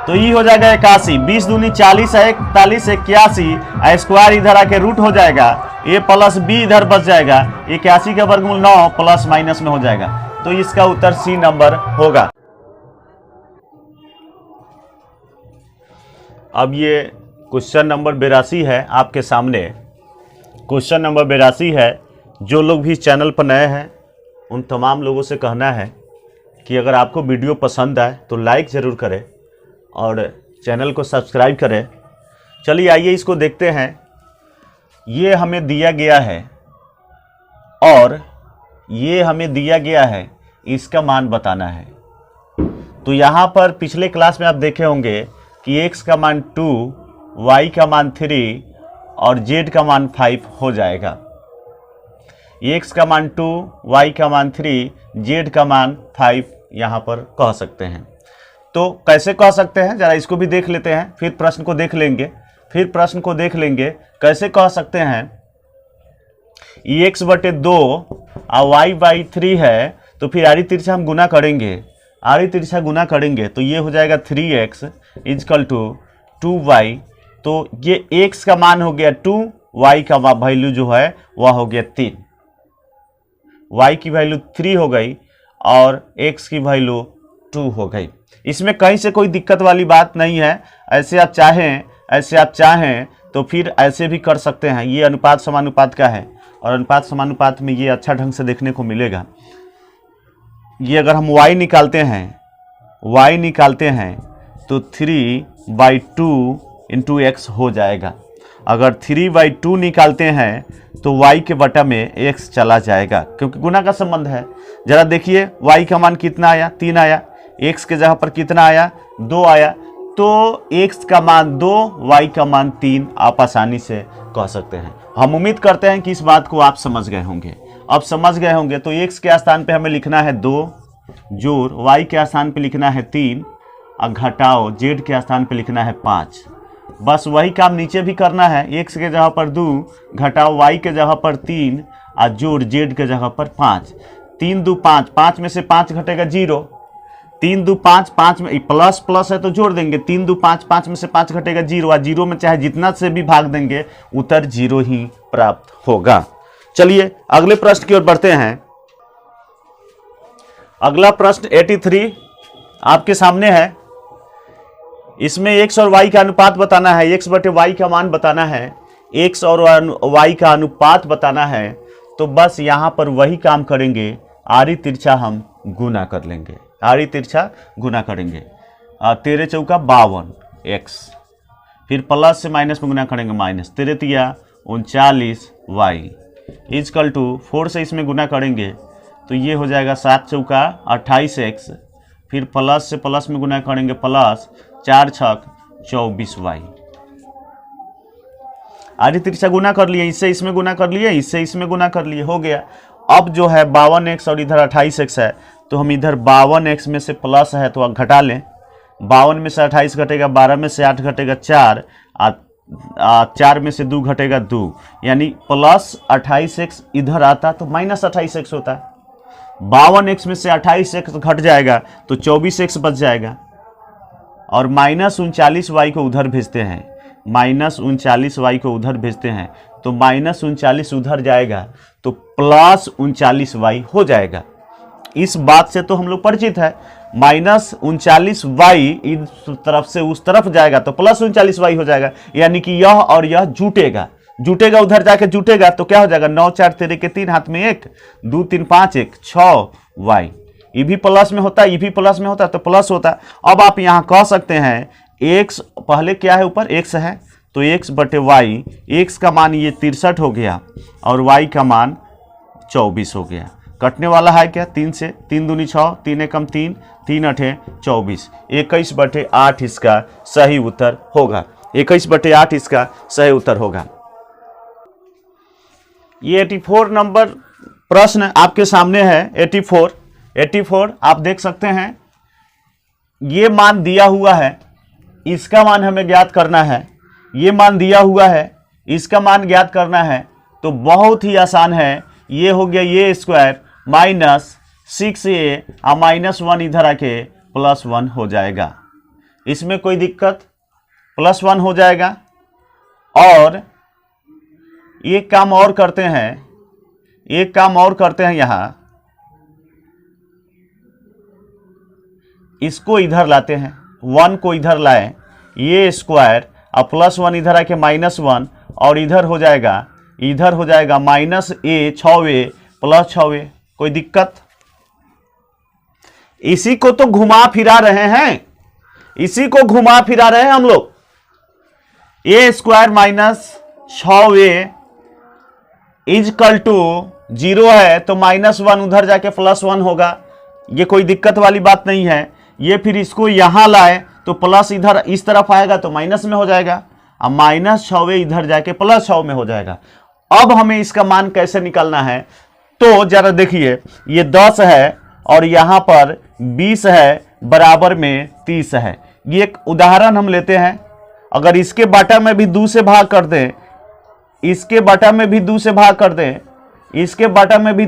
तो ये हो जाएगा 81, 20 दूनी 40 है, 41, 81, स्क्वायर इधर आके रूट हो जाएगा, a प्लस बी इधर बच जाएगा, 81 का वर्गमूल 9 प्लस माइनस में हो जाएगा, तो इसका उत्तर सी नंबर होगा। अब ये क्वेश्चन नंबर 82 है आपके सामने। क्वेश्चन नंबर 82 है। जो लोग भी चैनल पर नए हैं उन तमाम लोगों से कहना है कि अगर आपको वीडियो पसंद आए तो लाइक ज़रूर करें और चैनल को सब्सक्राइब करें। चलिए आइए इसको देखते हैं। ये हमें दिया गया है और ये हमें दिया गया है, इसका मान बताना है। तो यहाँ पर पिछले क्लास में आप देखे होंगे कि x का मान 2, y का मान 3 और z का मान 5 हो जाएगा। x का मान 2, y का मान 3, z का मान 5 यहाँ पर कह सकते हैं। तो कैसे कह सकते हैं जरा इसको भी देख लेते हैं, फिर प्रश्न को देख लेंगे। कैसे कह सकते हैं, x बटे 2 और y बाई 3 है, तो फिर आड़ी तिरछा हम गुना करेंगे, तो ये हो जाएगा 3x इजकल टू 2y। तो ये x का मान हो गया 2, y का वैल्यू जो है वह हो गया 3, y की वैल्यू 3 हो गई और x की वैल्यू 2 हो गई। इसमें कहीं से कोई दिक्कत वाली बात नहीं है। ऐसे आप चाहें तो फिर ऐसे भी कर सकते हैं। ये अनुपात समानुपात का है और अनुपात समानुपात में ये अच्छा ढंग से देखने को मिलेगा। ये अगर हम y निकालते हैं तो 3/2 इंटू x हो जाएगा। अगर 3/2 निकालते हैं तो y के बटा में x चला जाएगा, क्योंकि गुना का संबंध है। जरा देखिए y का मान कितना आया, 3 आया, x के जगह पर कितना आया, 2 आया, तो x का मान 2, y का मान 3 आप आसानी से कह सकते हैं। हम उम्मीद करते हैं कि इस बात को आप समझ गए होंगे। अब समझ गए होंगे तो x के स्थान पे हमें लिखना है 2 जोड़, y के स्थान पे लिखना है 3 और घटाओ z के स्थान पे लिखना है 5। बस वही काम नीचे भी करना है। x के जगह पर 2 घटाओ y के जगह पर 3 और जोड़ z के जगह पर 5। 3 2 5, 5 में से 5 घटेगा 0। 3 2 5, 5 में प्लस है तो जोड़ देंगे। 3 2 5, 5 में से 5 घटेगा 0 और 0 में चाहे जितना से भी भाग देंगे उत्तर 0 ही प्राप्त होगा। चलिए अगले प्रश्न की ओर बढ़ते हैं। अगला प्रश्न 83 आपके सामने है। इसमें x और y का अनुपात बताना है, x बटे y का मान बताना है, x और y का अनुपात बताना है। तो बस यहाँ पर वही काम करेंगे, आड़ी तिरछा हम गुना कर लेंगे, 13 चौका 52 x, फिर प्लस से माइनस में गुना करेंगे माइनस, 13 तिया 39 y इजकल टू 4 से इसमें गुना करेंगे तो ये हो जाएगा 7 चौका 28 x, फिर प्लस से प्लस में गुना करेंगे प्लस 4 छक 24 y। आधी तिरछा गुना कर लिए, इससे इसमें गुना कर लिए, इससे इसमें गुना कर लिए, हो गया। अब जो है 52x और इधर 28x है, तो हम इधर 52x में से प्लस है तो आप घटा लें। 52 में से 28 घटेगा, 12 में से 8 घटेगा 4, 4 में से 2 घटेगा 2, यानी प्लस 28x इधर आता तो माइनस 28x होता है। 52x में से 28x घट जाएगा तो 24x बच जाएगा और माइनस 39y को उधर भेजते हैं, तो माइनस 39 उधर जाएगा तो प्लस 39y हो जाएगा। इस बात से तो हम लोग परिचित है। माइनस 39y इस तरफ से उस तरफ जाएगा तो प्लस 39y हो जाएगा, यानी कि यह और यह जुटेगा, उधर जाके जुटेगा तो क्या हो जाएगा, 9 4 13 के 3 हाथ में 1, 2 3 5 1 6y। ये भी प्लस में होता है, तो प्लस होता है। अब आप यहाँ कह सकते हैं x पहले क्या है, ऊपर x है तो x बटे y, x का मान ये 63 हो गया और y का मान 24 हो गया। कटने वाला है क्या, 3 से, 3 दूनी 6, 3 एकम 3, 3 अठे 24, 21 बटे 8 इसका सही उत्तर होगा। 21 बटे 8 इसका सही उत्तर होगा। ये 84 नंबर प्रश्न आपके सामने है। 84 आप देख सकते हैं। ये मान दिया हुआ है, इसका मान हमें ज्ञात करना है। ये मान दिया हुआ है, इसका मान ज्ञात करना है, तो बहुत ही आसान है। ये हो गया ये स्क्वायर माइनस 6a और -1 इधर आके +1 हो जाएगा। इसमें कोई दिक्कत, +1 हो जाएगा। और एक काम और करते हैं, यहां इसको इधर लाते हैं, 1 को इधर लाए, ये स्क्वायर और +1 इधर आके -1 और इधर हो जाएगा -a 6a + 6a। कोई दिक्कत? इसी को तो घुमा फिरा रहे हैं, हम लोग। a² -6a इजकल टू 0 है तो -1 उधर जाके +1 होगा। ये कोई दिक्कत वाली बात नहीं है। ये फिर इसको यहां लाए तो प्लस इधर इस तरफ आएगा तो माइनस में हो जाएगा, अब -6a इधर जाके +6 में हो जाएगा। अब हमें इसका मान कैसे निकालना है, तो जरा देखिए, ये 10 है और यहां पर 20 है, बराबर में 30 है। ये एक उदाहरण हम लेते हैं। अगर इसके बटा में भी 2 से भाग कर दें, इसके बटा में भी 2 से भाग कर दें, इसके बटा में भी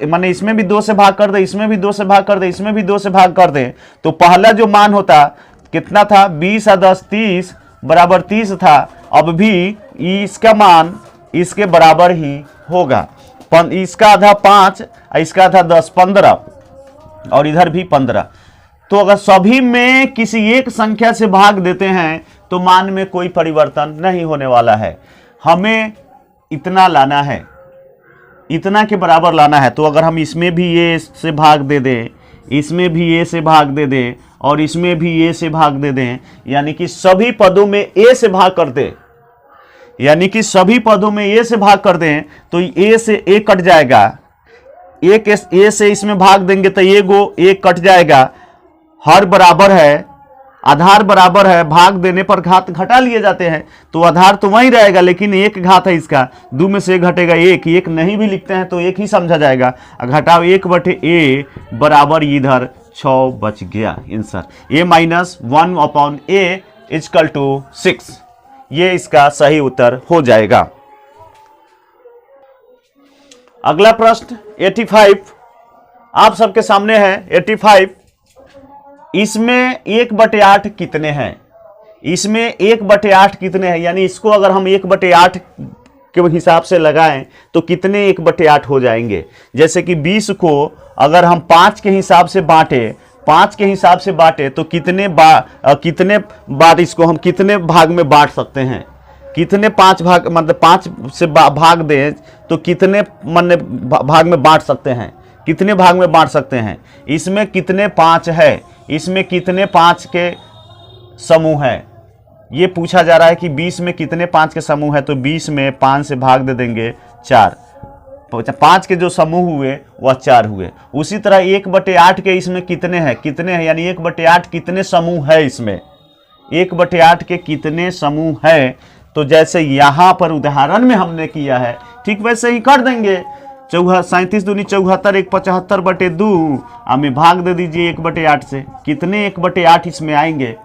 माने इसमें भी 2 से भाग कर दें, इसमें भी 2 से भाग कर दें, इसमें भी 2 से भाग कर दें, तो पहला जो मान होता कितना था, 20 और 10 30 बराबर 30 था। अब भी इसका मान इसके बराबर ही होगा। इसका आधा 5, इसका आधा 10, 15 और इधर भी 15। तो अगर सभी में किसी एक संख्या से भाग देते हैं तो मान में कोई परिवर्तन नहीं होने वाला है। हमें इतना लाना है, इतना के बराबर लाना है। तो अगर हम इसमें भी a से भाग दे दें, इसमें भी a से भाग दे दें और इसमें भी a से भाग दे दें, यानी कि सभी पदों में a से भाग कर दें, तो a से a कट जाएगा। एक a से इसमें भाग देंगे तो a कट जाएगा। हर बराबर है, आधार बराबर है, भाग देने पर घात घटा लिए जाते हैं, तो आधार तो वही रहेगा, लेकिन एक घात है इसका, 2 में से घटेगा 1 नहीं भी लिखते हैं तो 1 ही समझा जाएगा। घटाओ 1/a बराबर इधर 6 बच गया आंसर। a - 1/a = 6। ये इसका सही उत्तर हो जाएगा। अगला प्रश्न 85 आप सबके सामने है। 85 इसमें 1/8 कितने हैं? इसमें 1/8 कितने हैं, यानी इसको अगर हम 1/8 के हिसाब से लगाएं तो कितने 1/8 हो जाएंगे। जैसे कि 20 को अगर हम 5 के हिसाब से बांटे तो कितने बार इसको हम कितने भाग में बांट सकते हैं, कितने 5 भाग, मतलब 5 से भाग दें तो कितने भाग में बांट सकते हैं, कितने भाग में बांट सकते हैं। इसमें कितने 5 है, इसमें कितने 5 के समूह है, ये पूछा जा रहा है कि 20 में कितने 5 के समूह है। तो 20 में 5 से भाग दे देंगे 4, 5 के जो समूह हुए वह 4 हुए। उसी तरह 1/8 के इसमें कितने हैं, यानी 1/8 कितने समूह है, इसमें 1/8 के कितने समूह है। तो जैसे यहां पर उदाहरण में हमने किया है ठीक वैसे ही कर देंगे। 37 दूनी 74, 1 75/2 हमें भाग दे दीजिए 1/8 से, कितने 1/8 इसमें आएंगे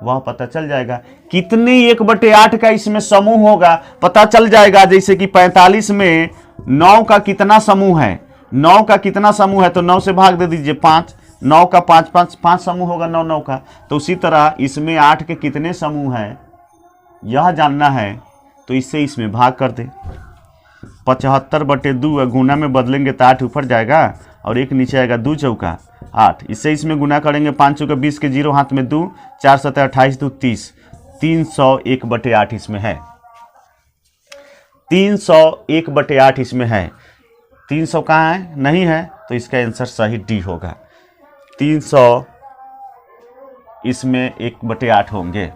वह पता चल जाएगा। कितने 1/8 का इसमें समूह होगा पता चल जाएगा। जैसे कि 45 में 9 का कितना समूह है, 9 का कितना समूह है, तो 9 से भाग दे दीजिए 5, 9 का 5 समूह होगा 9 का। तो उसी तरह इसमें 8 के कितने समूह हैं यह जानना है, तो इससे इसमें भाग कर दे। 75/2 गुना में बदलेंगे तो 8 ऊपर जाएगा और 1 नीचे आएगा, 2 चौका 8। इससे इसमें गुना करेंगे, 5 चौका 20 के 0 हाथ में 2, 4 7 28 2 30, 301/8 इसमें है, 301/8 इसमें है। 300 कहाँ है, नहीं है, तो इसका आंसर सही डी होगा। 300 इसमें 1/8 होंगे।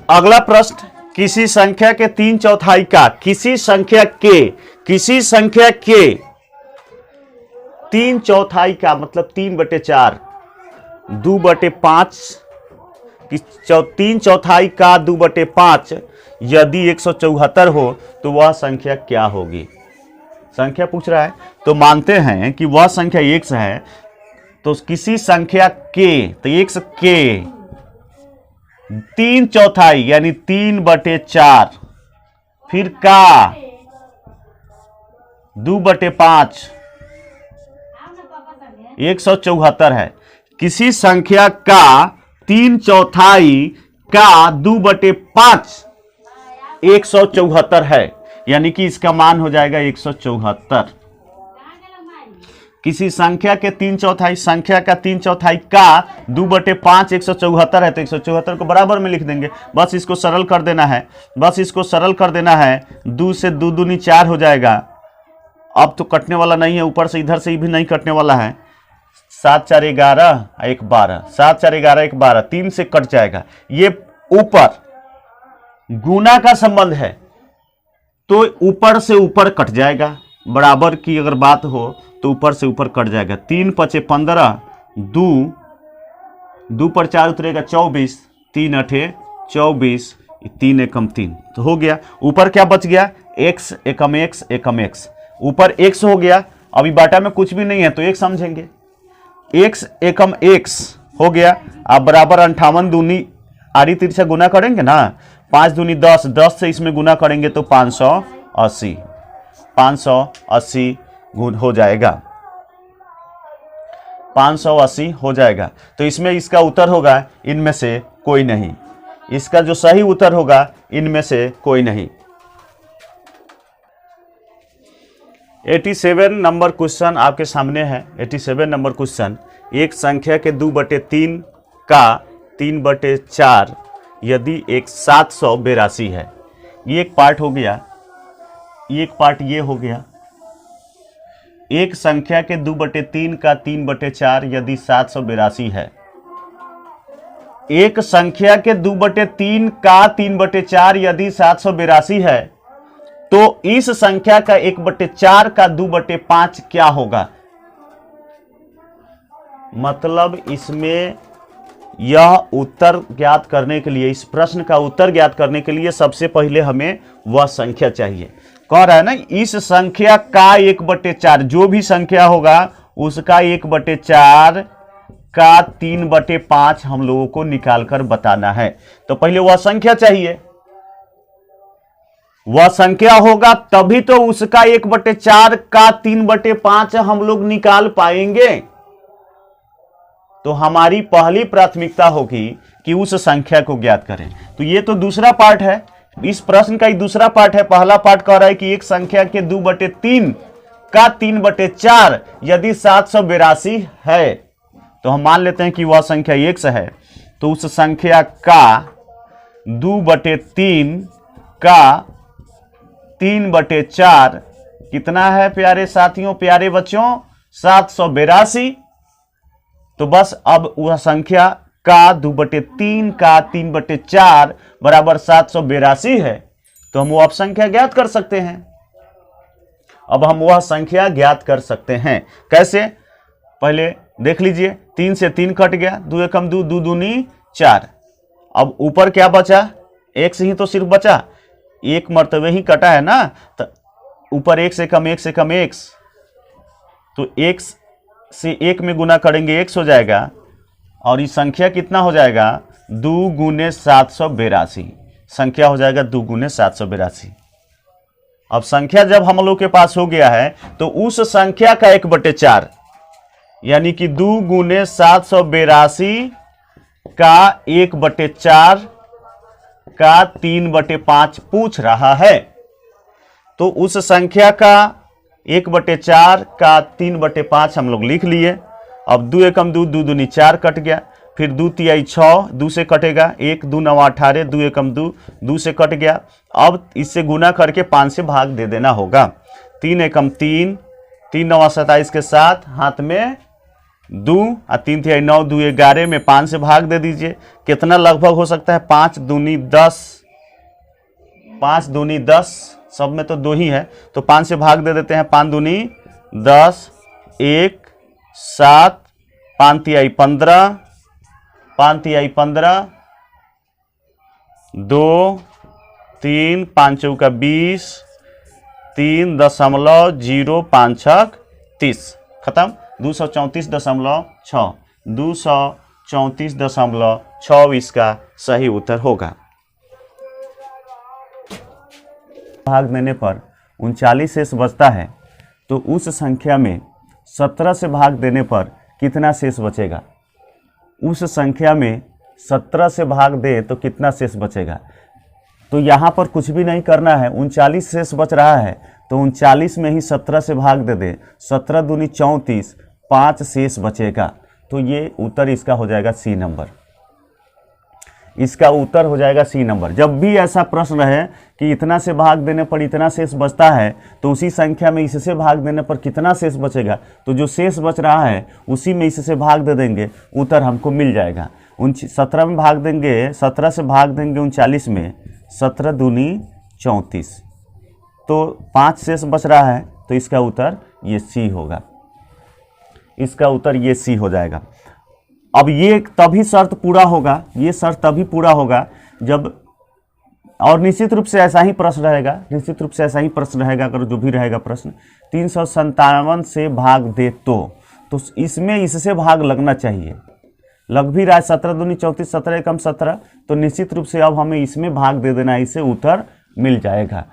अगला प्रश्न, किसी संख्या के 3/4 का, किसी संख्या के 3/4 का मतलब 3/4, 2/5, 3/4 का 2/5 यदि 174 हो तो वह संख्या क्या होगी। संख्या पूछ रहा है, तो मानते हैं कि वह संख्या x है, तो किसी संख्या के, तो x के 3/4 यानी 3/4, फिर का 2/5 174 है। किसी संख्या का 3/4 का 2/5 174 है, यानी कि इसका मान हो जाएगा 174। किसी संख्या के 3/4 संख्या का 3/4 का 2/5 174 है, तो 174 को बराबर में लिख देंगे। बस इसको सरल कर देना है, बस इसको सरल कर देना है। 2 से 2 दूनी 4 हो जाएगा। अब तो कटने वाला नहीं है, ऊपर से इधर से भी नहीं कटने वाला है। 7 4 11 1 12, 7 4 11 1 12, 3 से कट जाएगा। ये ऊपर गुना का संबंध है तो ऊपर से ऊपर कट जाएगा। बराबर की अगर बात हो तो ऊपर से ऊपर कट जाएगा। 3 5 15, 2 पर 4 उतरेगा 24, 3 8 24, 3 एकम 3, तो हो गया। ऊपर क्या बच गया? x एकम x एकम x, ऊपर x हो गया। अभी बाटा में कुछ भी नहीं है तो x समझेंगे। x एकम x हो गया। आप बराबर 58 दूनी आड़ी तिरछा गुना करेंगे ना, 5 दूनी 10, 10 से इसमें गुना करेंगे तो 580, 580 गुण हो जाएगा, 580 हो जाएगा। तो इसमें इसका उत्तर होगा इनमें से कोई नहीं। इसका जो सही उत्तर होगा इनमें से कोई नहीं। 87 नंबर क्वेश्चन आपके सामने है। 87 नंबर क्वेश्चन, एक संख्या के 2/3 का 3/4 यदि एक 782 है। ये एक पार्ट हो गया, एक पार्ट ये हो गया। एक संख्या के 2/3 का 3/4 यदि 782 है। एक संख्या के 2/3 का 3/4 यदि 782 है, तो इस संख्या का 1/4 का 2/5 क्या होगा? मतलब इसमें यह उत्तर ज्ञात करने के लिए, इस प्रश्न का उत्तर ज्ञात करने के लिए सबसे पहले हमें वह संख्या चाहिए। कह रहा है ना, इस संख्या का 1/4, जो भी संख्या होगा उसका 1/4 का 3/5 हम लोगों को निकालकर बताना है। तो पहले वह संख्या चाहिए, वह संख्या होगा तभी तो उसका 1/4 का 3/5 हम लोग निकाल पाएंगे। तो हमारी पहली प्राथमिकता होगी कि उस संख्या को ज्ञात करें। तो ये तो दूसरा पार्ट है, इस प्रश्न का ही दूसरा पार्ट है। पहला पार्ट कह रहा है कि एक संख्या के 2/3 का 3/4 यदि 782 है, तो हम मान लेते हैं कि वह संख्या x है। तो उस संख्या का 2/3 का 3/4 कितना है प्यारे साथियों, प्यारे बच्चों? 782। तो बस अब वह संख्या का 2/3 का 3/4 बराबर 782 है, तो हम वह संख्या ज्ञात कर सकते हैं। अब हम वह संख्या ज्ञात कर सकते हैं कैसे? पहले देख लीजिए, 3 से 3 कट गया, 2 एकम 2, 2 दूनी 4। अब ऊपर क्या बचा? x ही तो सिर्फ बचा, एक मर्तबे ही कटा है ना, तो ऊपर x एकम x एकम x, तो x से 1 में गुना करेंगे x हो जाएगा, और ये संख्या कितना हो जाएगा? 2 गुने 782 संख्या हो जाएगा, 2 गुने 782। अब संख्या जब हम लोग के पास हो गया है तो उस संख्या का 1/4 यानी कि 2 गुने 782 का 1/4 का 3/5 पूछ रहा है। तो उस संख्या का 1/4 का 3/5 हम लोग लिख लिए। अब 2 एकम 2, 2 दूनी 4 कट गया, फिर 2 तिहाई 6, 2 से कटेगा, 1 2 9 18, 2 एकम 2, 2 से कट गया। अब इससे गुना करके 5 से भाग दे देना होगा। 3 एकम 3, 3 9 27 के साथ हाथ में 2 और 3 तिहाई 9, 2 11 में 5 से भाग दे दीजिए। कितना लगभग हो सकता है? 5 दूनी 10, 5 दूनी 10, सब में तो 2 ही है, तो 5 से भाग दे देते हैं। 5 दूनी 10, 1 7, 5 तिहाई 15, 5 तिहाई 15, 2 3, 5 चौका 20, 3.05 30, खत्म। 234.6, 234.6 इसका सही उत्तर होगा। भाग देने पर 39 शेष बचता है, तो उस संख्या में 17 से भाग देने पर कितना शेष बचेगा। उस संख्या में 17 से भाग दे तो कितना शेष बचेगा। तो यहाँ पर कुछ भी नहीं करना है, 39 शेष बच रहा है तो 39 में ही 17 से भाग दे दे, 17 दूनी 34, 5 शेष बचेगा। तो ये उत्तर इसका हो जाएगा सी नंबर। इसका उत्तर हो जाएगा सी नंबर। जब भी ऐसा प्रश्न रहे कि इतना से भाग देने पर इतना शेष बचता है तो उसी संख्या में इससे भाग देने पर कितना शेष बचेगा, तो जो शेष बच रहा है उसी में इससे भाग दे देंगे, उत्तर हमको मिल जाएगा। 17 में भाग देंगे, 17 से भाग देंगे 39 में, 17 दूनी 34, तो 5 शेष बच रहा है, तो इसका उत्तर ये सी होगा। इसका उत्तर ये सी हो जाएगा। अब ये तभी शर्त पूरा होगा, ये शर्त तभी पूरा होगा जब, और निश्चित रूप से ऐसा ही प्रश्न रहेगा, निश्चित रूप से ऐसा ही प्रश्न रहेगा, अगर जो भी रहेगा प्रश्न 357 से भाग दे तो इसमें इससे भाग लगना चाहिए। लग भी रहा है, 17 दूनी 34, 17 एकम 17, तो निश्चित रूप से अब हमें इसमें भाग दे देना है, इससे उत्तर मिल जाएगा,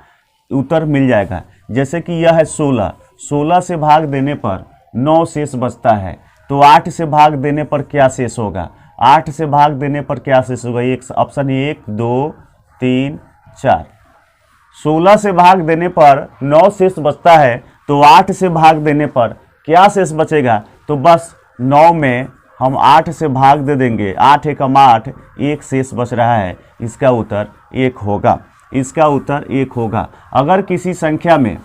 उत्तर मिल जाएगा। जैसे कि यह है 16, 16 से भाग देने पर 9 शेष बचता है, तो 8 से भाग देने पर क्या शेष होगा। 8 से भाग देने पर क्या शेष होगा, एक ऑप्शन 1 2 3 4। 16 से भाग देने पर 9 शेष बचता है, तो 8 से भाग देने पर क्या शेष बचेगा, तो बस 9 में हम 8 से भाग दे देंगे, 8 एकम 8, 1 शेष बच रहा है, इसका उत्तर 1 होगा। इसका उत्तर 1 होगा। अगर किसी संख्या में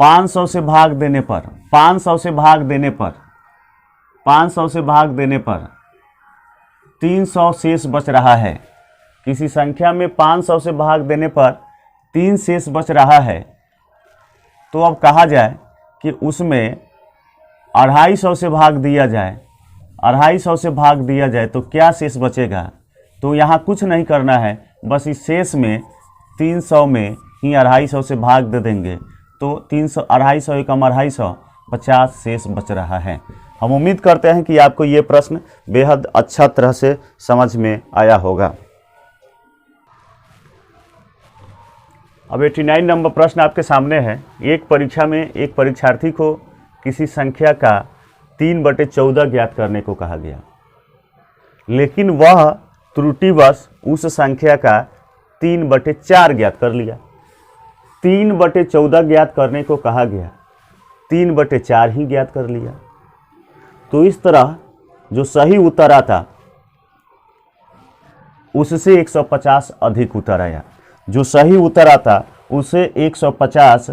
500 से भाग देने पर 500 से भाग देने पर 300 शेष बच रहा है, किसी संख्या में 500 से भाग देने पर 3 शेष बच रहा है, तो अब कहा जाए कि उसमें 250 से भाग दिया जाए, 250 से भाग दिया जाए तो क्या शेष बचेगा। तो यहाँ कुछ नहीं करना है, बस इस शेष में 300 में ही 250 से भाग दे देंगे, तो 300 250 एकम 250, 50 शेष बच रहा है। हम उम्मीद करते हैं कि आपको ये प्रश्न बेहद अच्छा तरह से समझ में आया होगा। अब 89 नंबर प्रश्न आपके सामने है। एक परीक्षा में एक परीक्षार्थी को किसी संख्या का 3/14 ज्ञात करने को कहा गया, लेकिन वह त्रुटिवश उस संख्या का 3/4 ज्ञात कर लिया। 3/14 ज्ञात करने को कहा गया, 3/4 ही ज्ञात कर लिया। तो इस तरह जो सही उत्तर आता उससे 150 अधिक उत्तर आया, जो सही उत्तर आता उससे 150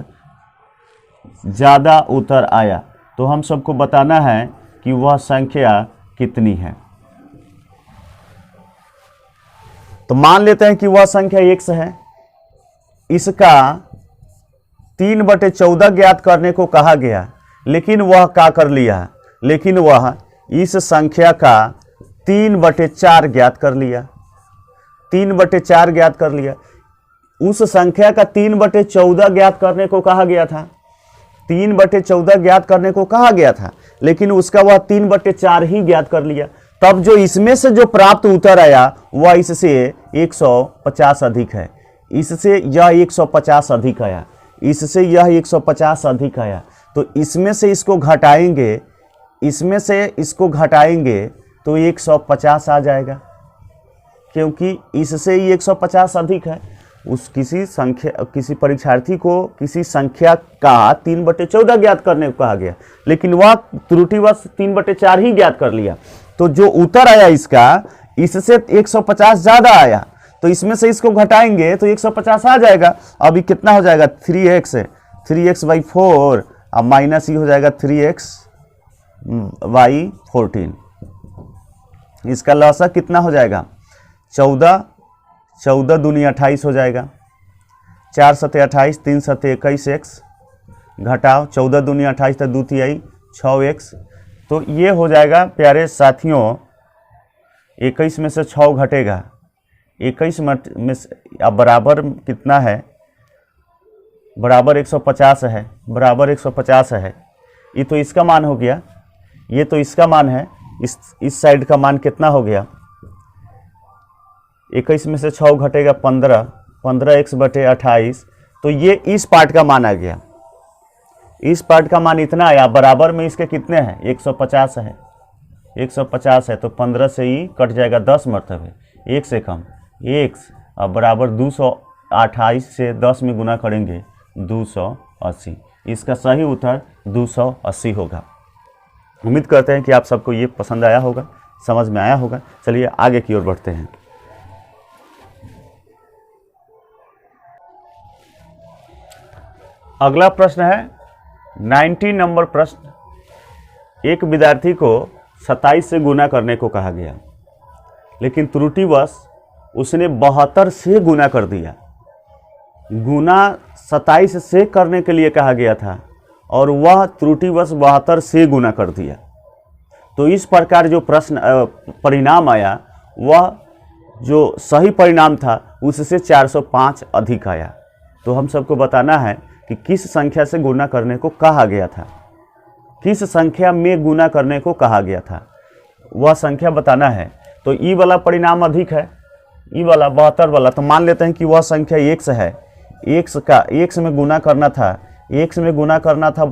ज़्यादा उत्तर आया। तो हम सबको बताना है कि वह संख्या कितनी है। तो मान लेते हैं कि वह संख्या x है, इसका 3/14 ज्ञात करने को कहा गया, लेकिन वह क्या कर लिया, लेकिन वह इस संख्या का 3/4 ज्ञात कर लिया, 3/4 ज्ञात कर लिया। उस संख्या का 3/14 ज्ञात करने को कहा गया था, 3/14 ज्ञात करने को कहा गया था, लेकिन उसका वह 3/4 ही ज्ञात कर लिया। तब जो इसमें से जो प्राप्त उत्तर आया वह इससे 150 अधिक है, इससे यह 150 अधिक आया, इससे यह 150 अधिक आया। तो इसमें से इसको घटाएंगे, इसमें से इसको घटाएंगे तो 150 आ जाएगा, क्योंकि इससे ही 150 अधिक है। उस किसी परीक्षार्थी को किसी संख्या का 3/14 ज्ञात करने को कहा गया, लेकिन वह त्रुटिवश 3/4 ही ज्ञात कर लिया। तो जो उत्तर आया इसका, इससे 150 ज़्यादा आया, तो इसमें से इसको घटाएंगे तो 150 आ जाएगा। अभी कितना हो जाएगा, 3x/4 अब माइनस ही हो जाएगा 3x/14। इसका लौसा कितना हो जाएगा, 14 दूनी 28 हो जाएगा, 4 सते 28, 3 सते 21x घटाओ 14 दूनी 28 तो 2 तिहाई 6x। तो ये हो जाएगा प्यारे साथियों, 21 में से 6 घटेगा, 21 में अब बराबर कितना है, बराबर 150 है, बराबर 150 है। ये तो इसका मान हो गया, ये तो इसका मान है, इस साइड का मान कितना हो गया, 21 में से 6 घटेगा 15, 15x/28, तो ये इस पार्ट का मान आ गया। इस पार्ट का मान इतना आया, बराबर में इसके कितने हैं 150 है, 150 है, तो 15 से ही कट जाएगा 10 मरतबे, 1 से कम x, अब बराबर 228 से 10 में गुना करेंगे 280। इसका सही उत्तर 280 होगा। उम्मीद करते हैं कि आप सबको ये पसंद आया होगा, समझ में आया होगा। चलिए आगे की ओर बढ़ते हैं। अगला प्रश्न है 90 नंबर प्रश्न। एक विद्यार्थी को 27 से गुना करने को कहा गया, लेकिन त्रुटिवश उसने 72 से गुना कर दिया। गुना 27 से करने के लिए कहा गया था और वह त्रुटिवश 72 से गुना कर दिया। तो इस प्रकार जो प्रश्न परिणाम आया, वह जो सही परिणाम था उससे 405 अधिक आया। तो हम सबको बताना है कि किस संख्या से गुना करने को कहा गया था, किस संख्या में गुना करने को कहा गया था, वह संख्या बताना है। तो ई वाला परिणाम अधिक है, ई वाला 72 वाला, तो मान लेते हैं कि वह संख्या x है। x में गुना करना था, x में गुना करना था,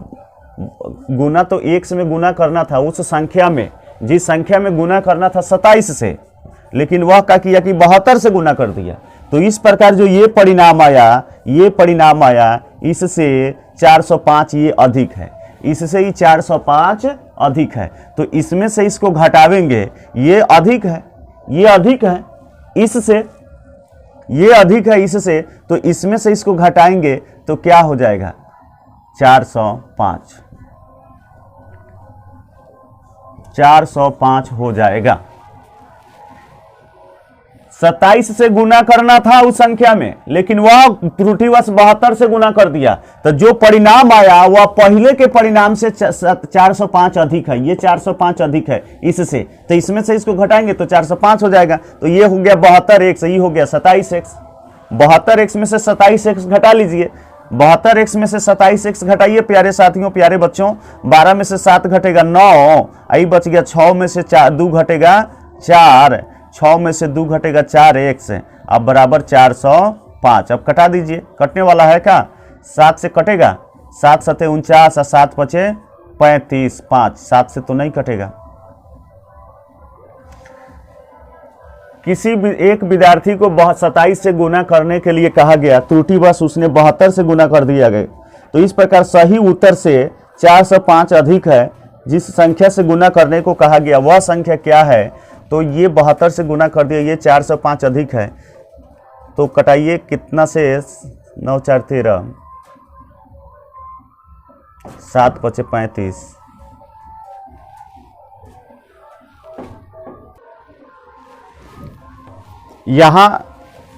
गुना तो x में गुना करना था उस संख्या में, जिस संख्या में गुना करना था 27 से, लेकिन वह क्या किया कि 72 से गुना कर दिया। तो इस प्रकार जो ये परिणाम आया, इससे 405 ये अधिक है, इससे ही 405 अधिक है। तो इसमें से इसको घटावेंगे, ये अधिक है, ये अधिक है इससे, ये अधिक है इससे, तो इसमें से इसको घटाएंगे तो क्या हो जाएगा 405 हो जाएगा। 27 से गुना करना था उस संख्या में, लेकिन वह त्रुटिवश 72 से गुना कर दिया। तो जो परिणाम आया वह पहले के परिणाम से 405 अधिक है, ये 405 अधिक है इससे, तो इसमें से इसको घटाएंगे तो 405 हो जाएगा। तो ये हो गया 72x, ये हो गया 27x। 72x में से 27x घटा लीजिए, 72x में से 27x घटाइए प्यारे साथियों, प्यारे बच्चों। 12 में से 7 घटेगा 9, आई बच गया 6 में से 2 घटेगा 4, 6 में से 2 घटेगा 4x, अब बराबर 405। अब कटा दीजिए, कटने वाला है क्या, 7 से कटेगा, 7 सते 49 और 7 पचे 35, 5 7 से तो नहीं कटेगा। किसी भी एक विद्यार्थी को 27 से गुना करने के लिए कहा गया, त्रुटिवश उसने 72 से गुना कर दिया गया। तो इस प्रकार सही उत्तर से 405 अधिक है। जिस संख्या से गुना करने को कहा गया वह संख्या क्या है, तो ये 72 से गुना कर दिया, ये 405 अधिक है। तो कटाइए, कितना से 9 4 13, 7 5 35, यहाँ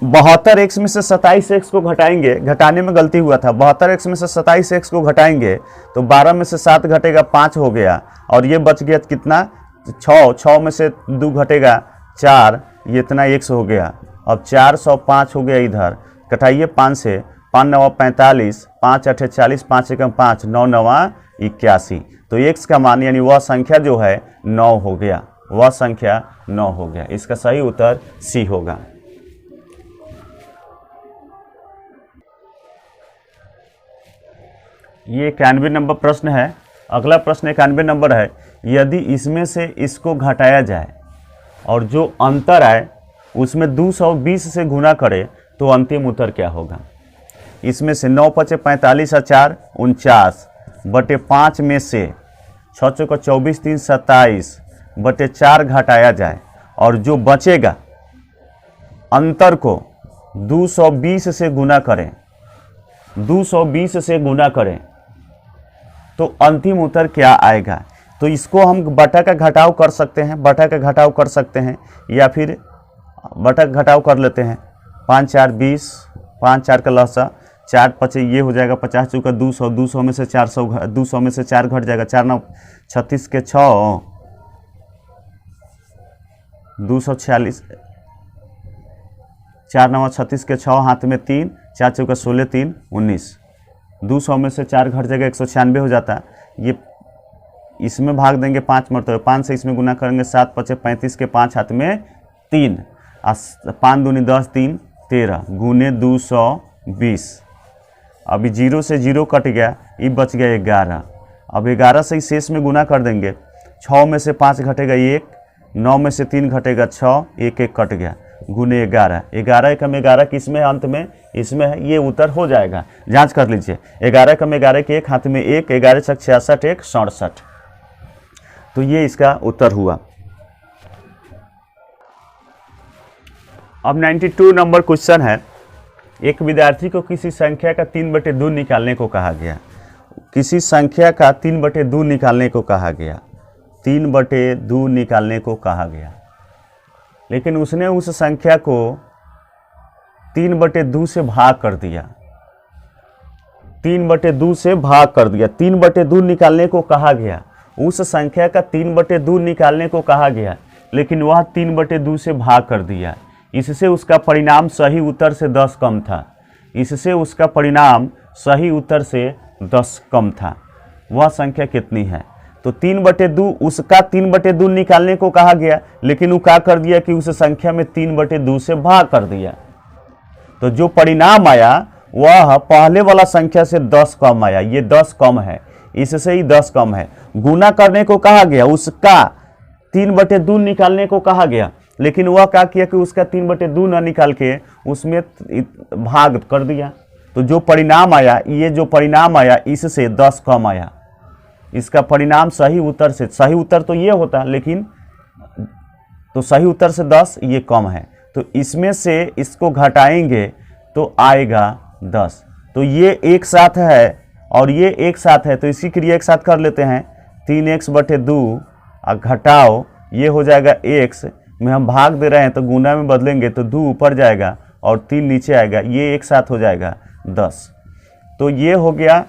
72x में से 27x को घटाएंगे, घटाने में गलती हुआ था, 72x में से 27x को घटाएंगे तो 12 में से 7 घटेगा 5 हो गया, और ये बच गया कितना 6 में से 2 घटेगा 4, ये इतना x हो गया। अब 405 हो गया, इधर कटाइए 5 से, 5 9 45, 5 8 40, 5 1 5, 9 9 81। तो x का मान यानी वह संख्या जो है 9 हो गया, वह संख्या 9 हो गया। इसका सही उत्तर सी होगा। ये 91 नंबर प्रश्न है। अगला प्रश्न 91 नंबर है, यदि इसमें से इसको घटाया जाए और जो अंतर आए उसमें 220 से गुना करे तो अंतिम उत्तर क्या होगा। इसमें से 9 5 45 और 4 49 बटे 5 में से 6 चौका 24 3 27 बटे 4 घटाया जाए और जो बचेगा अंतर को 220 से गुना करें, 220 से गुना करें तो अंतिम उत्तर क्या आएगा। तो इसको हम बटा का घटाव कर सकते हैं, बटा का घटाव कर सकते हैं, या फिर बटा का घटाव कर लेते हैं। 5 4 20, 5 4 का लहसा 4 5 ये हो जाएगा 50 चौका 200, 200 में से 400, 200 में से 4 घट जाएगा, 4 9 36 के 6 246, 4 9 36 के 6 हाथ में 3, 4 चौका 16 3 19, 200 में से 4 घट जाएगा 196 हो जाता। ये इसमें भाग देंगे 5 मरतबे, 5 से इसमें गुना करेंगे 7 5 35 के 5 हाथ में 3, 5 दूनी 10 3 13 गुने 220। अभी 0 से 0 कट गया, ये बच गया 11। अब 11 से इस शेष में गुना कर देंगे। 6 में से 5 घटेगा 1, 9 में से 3 घटेगा 6, 1 1 कट गया, गुने 11। 11 एकम 11 किस में अंत में? इसमें है, ये उत्तर हो जाएगा। जांच कर लीजिए। 11 एकम 11 के एक हाथ में 1, 11 छक 66, 1 67। तो ये इसका उत्तर हुआ। अब 92 नंबर क्वेश्चन है। एक विद्यार्थी को किसी संख्या का 3/2 निकालने को कहा गया। किसी संख्या का 3/2 निकालने को कहा गया। 3/2 निकालने को कहा गया, लेकिन उसने उस संख्या को 3/2 से भाग कर दिया। 3/2 से भाग कर दिया। 3/2 निकालने को कहा गया। उस संख्या का 3/2 निकालने को कहा गया, लेकिन वह 3/2 से भाग कर दिया। इससे उसका परिणाम सही उत्तर से 10 कम था। इससे उसका परिणाम सही उत्तर से 10 कम था। वह संख्या कितनी है? तो 3/2, उसका 3/2 निकालने को कहा गया, लेकिन वो क्या कर दिया कि उस संख्या में 3/2 से भाग कर दिया। तो जो परिणाम आया वह पहले वाला संख्या से 10 कम आया। ये 10 कम है, इससे ही 10 कम है। गुना करने को कहा गया, उसका 3/2 निकालने को कहा गया, लेकिन वह क्या किया कि उसका 3/2 न निकाल के उसमें भाग कर दिया। तो जो परिणाम आया, ये जो परिणाम आया इससे 10 कम आया। इसका परिणाम सही उत्तर से, सही उत्तर तो ये होता, लेकिन तो सही उत्तर से 10 ये कम है। तो इसमें से इसको घटाएंगे तो आएगा 10। तो ये एक साथ है और ये एक साथ है, तो इसी क्रिया एक साथ कर लेते हैं। 3x/2 और घटाओ, ये हो जाएगा x में हम भाग दे रहे हैं तो गुना में बदलेंगे तो 2 ऊपर जाएगा और 3 नीचे आएगा, ये एक साथ हो जाएगा 10। तो ये हो गया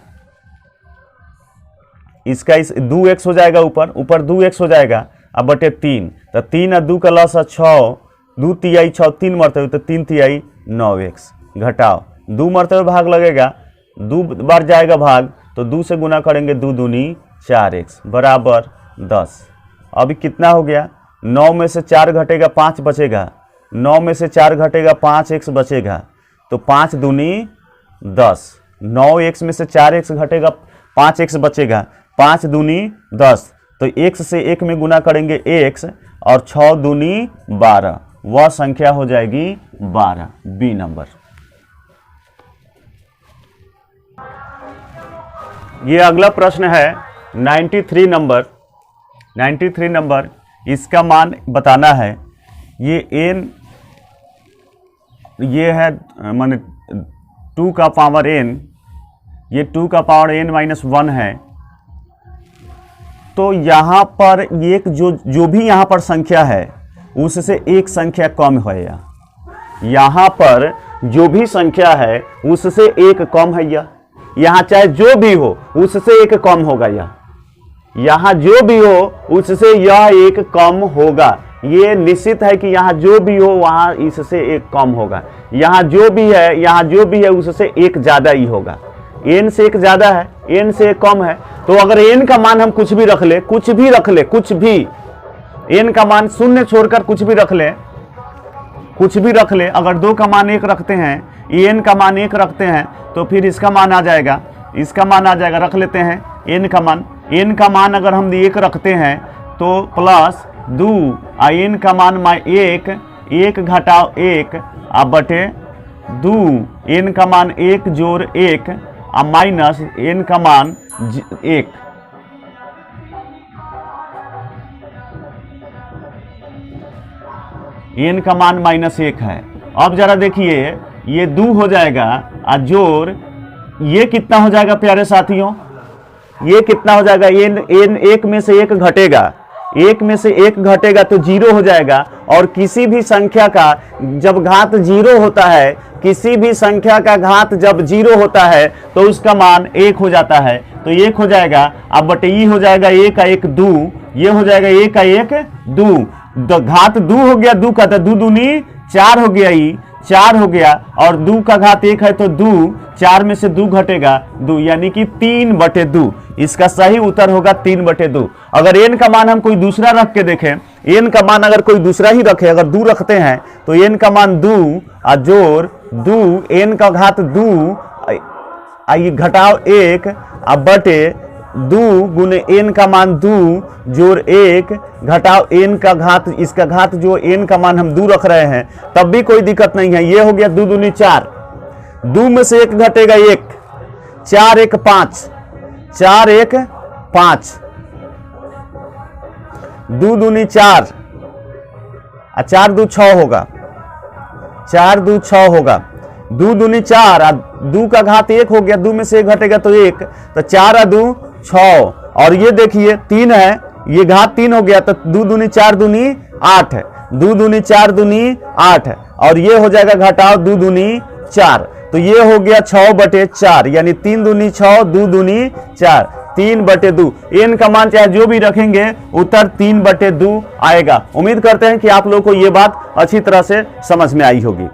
इसका, इस 2x हो जाएगा ऊपर, ऊपर 2x हो जाएगा अब बटे 3। तो 3 और 2 का लॉस है 6, 2 तिहाई 6, 3 मरते हुए तो 3 तिहाई 9x। घटाओ, 2 मरते हुए भाग लगेगा, 2 बार जाएगा भाग, तो 2 से गुना करेंगे, 2 दूनी 4x बराबर 10। अभी कितना हो गया? 9 में से 4 घटेगा 5 बचेगा, 9 में से 4 घटेगा 5x बचेगा, तो 5 दूनी 10। 9x में से 4x घटेगा 5x बचेगा, 5 दूनी 10। तो x से 1 में गुना करेंगे x, और 6 दूनी 12, वह संख्या हो जाएगी 12। B number. ये अगला प्रश्न है 93 नंबर। 93 नंबर, इसका मान बताना है। ये n, ये है माने 2 का पावर n, ये 2 का पावर n-1 है। तो यहाँ पर एक जो भी यहाँ पर संख्या है उससे एक संख्या कम है। यहाँ पर जो भी संख्या है उससे एक कम है। यहाँ चाहे जो भी हो उससे एक कम होगा। यहाँ जो भी हो उससे यह एक कम होगा। ये निश्चित है कि यहाँ जो भी हो वहाँ इससे एक कम होगा। यहाँ जो भी है, यहाँ जो भी है उससे एक ज़्यादा ही होगा। n से एक ज़्यादा है, n से एक कम है। तो अगर n का मान हम कुछ भी रख ले, कुछ भी रख ले, कुछ भी n का मान शून्य छोड़कर कुछ भी रख ले, कुछ भी रख ले। अगर 2 का मान 1 रखते हैं, n का मान 1 रखते हैं, तो फिर इसका मान आ जाएगा, इसका मान आ जाएगा। रख लेते हैं n का मान। n का मान अगर हम 1 रखते हैं तो प्लस 2, n का मान 1, 1 घटाओ 1 अब बटे 2, n का मान 1 जोड़ 1 अब माइनस n का मान 1। n का मान -1 है। अब जरा देखिए, ये 2 हो जाएगा और जोड़ ये कितना हो जाएगा प्यारे साथियों? ये कितना हो जाएगा? n 1 में से 1 घटेगा, 1 में से 1 घटेगा तो 0 हो जाएगा। और किसी भी संख्या का जब घात 0 होता है, किसी भी संख्या का घात जब 0 होता है तो उसका मान 1 हो जाता है। तो 1 हो जाएगा अब बटे ई हो जाएगा 1 का 1 2, ये हो जाएगा 1 का 1 2, घात 2 हो गया 2 का, तो 2 दूनी 4 हो गया ई, 4 हो गया, और 2 का घात 1 है तो 2, 4 में से 2 घटेगा 2, यानी कि 3/2। इसका सही उत्तर होगा 3/2। अगर n का मान हम कोई दूसरा रख के देखें, n का मान अगर कोई दूसरा ही रखे, अगर 2 रखते हैं तो n का मान 2 और जोड़ 2, n का घात 2 घटाओ 1 अब बटे 2 गुने n का मान 2 जोड़ 1 घटाओ n का घात, इसका घात जो n का मान हम 2 रख रहे हैं, तब भी कोई दिक्कत नहीं है। ये हो गया 2 दूनी 4, 2 में से 1 घटेगा 1, 4 1 5, 4 1 5, 2 दूनी 4 और 4 2 6 होगा, 4 2 6 होगा, 2 दूनी 4 और 2 का घात 1 हो गया, 2 में से 1 घटेगा तो 1, तो 4 और 2 6, और ये देखिए 3 है, ये घात 3 हो गया तो 2 दूनी 4 दूनी 8, 2 दूनी 4 दूनी 8, और ये हो जाएगा घटाओ 2 दूनी 4, तो ये हो गया 6/4, यानी 3 दूनी 6, 2 दूनी 4, 3/2। n का मान चाहे जो भी रखेंगे उत्तर 3/2 आएगा। उम्मीद करते हैं कि आप लोगों को ये बात अच्छी तरह से समझ में आई होगी।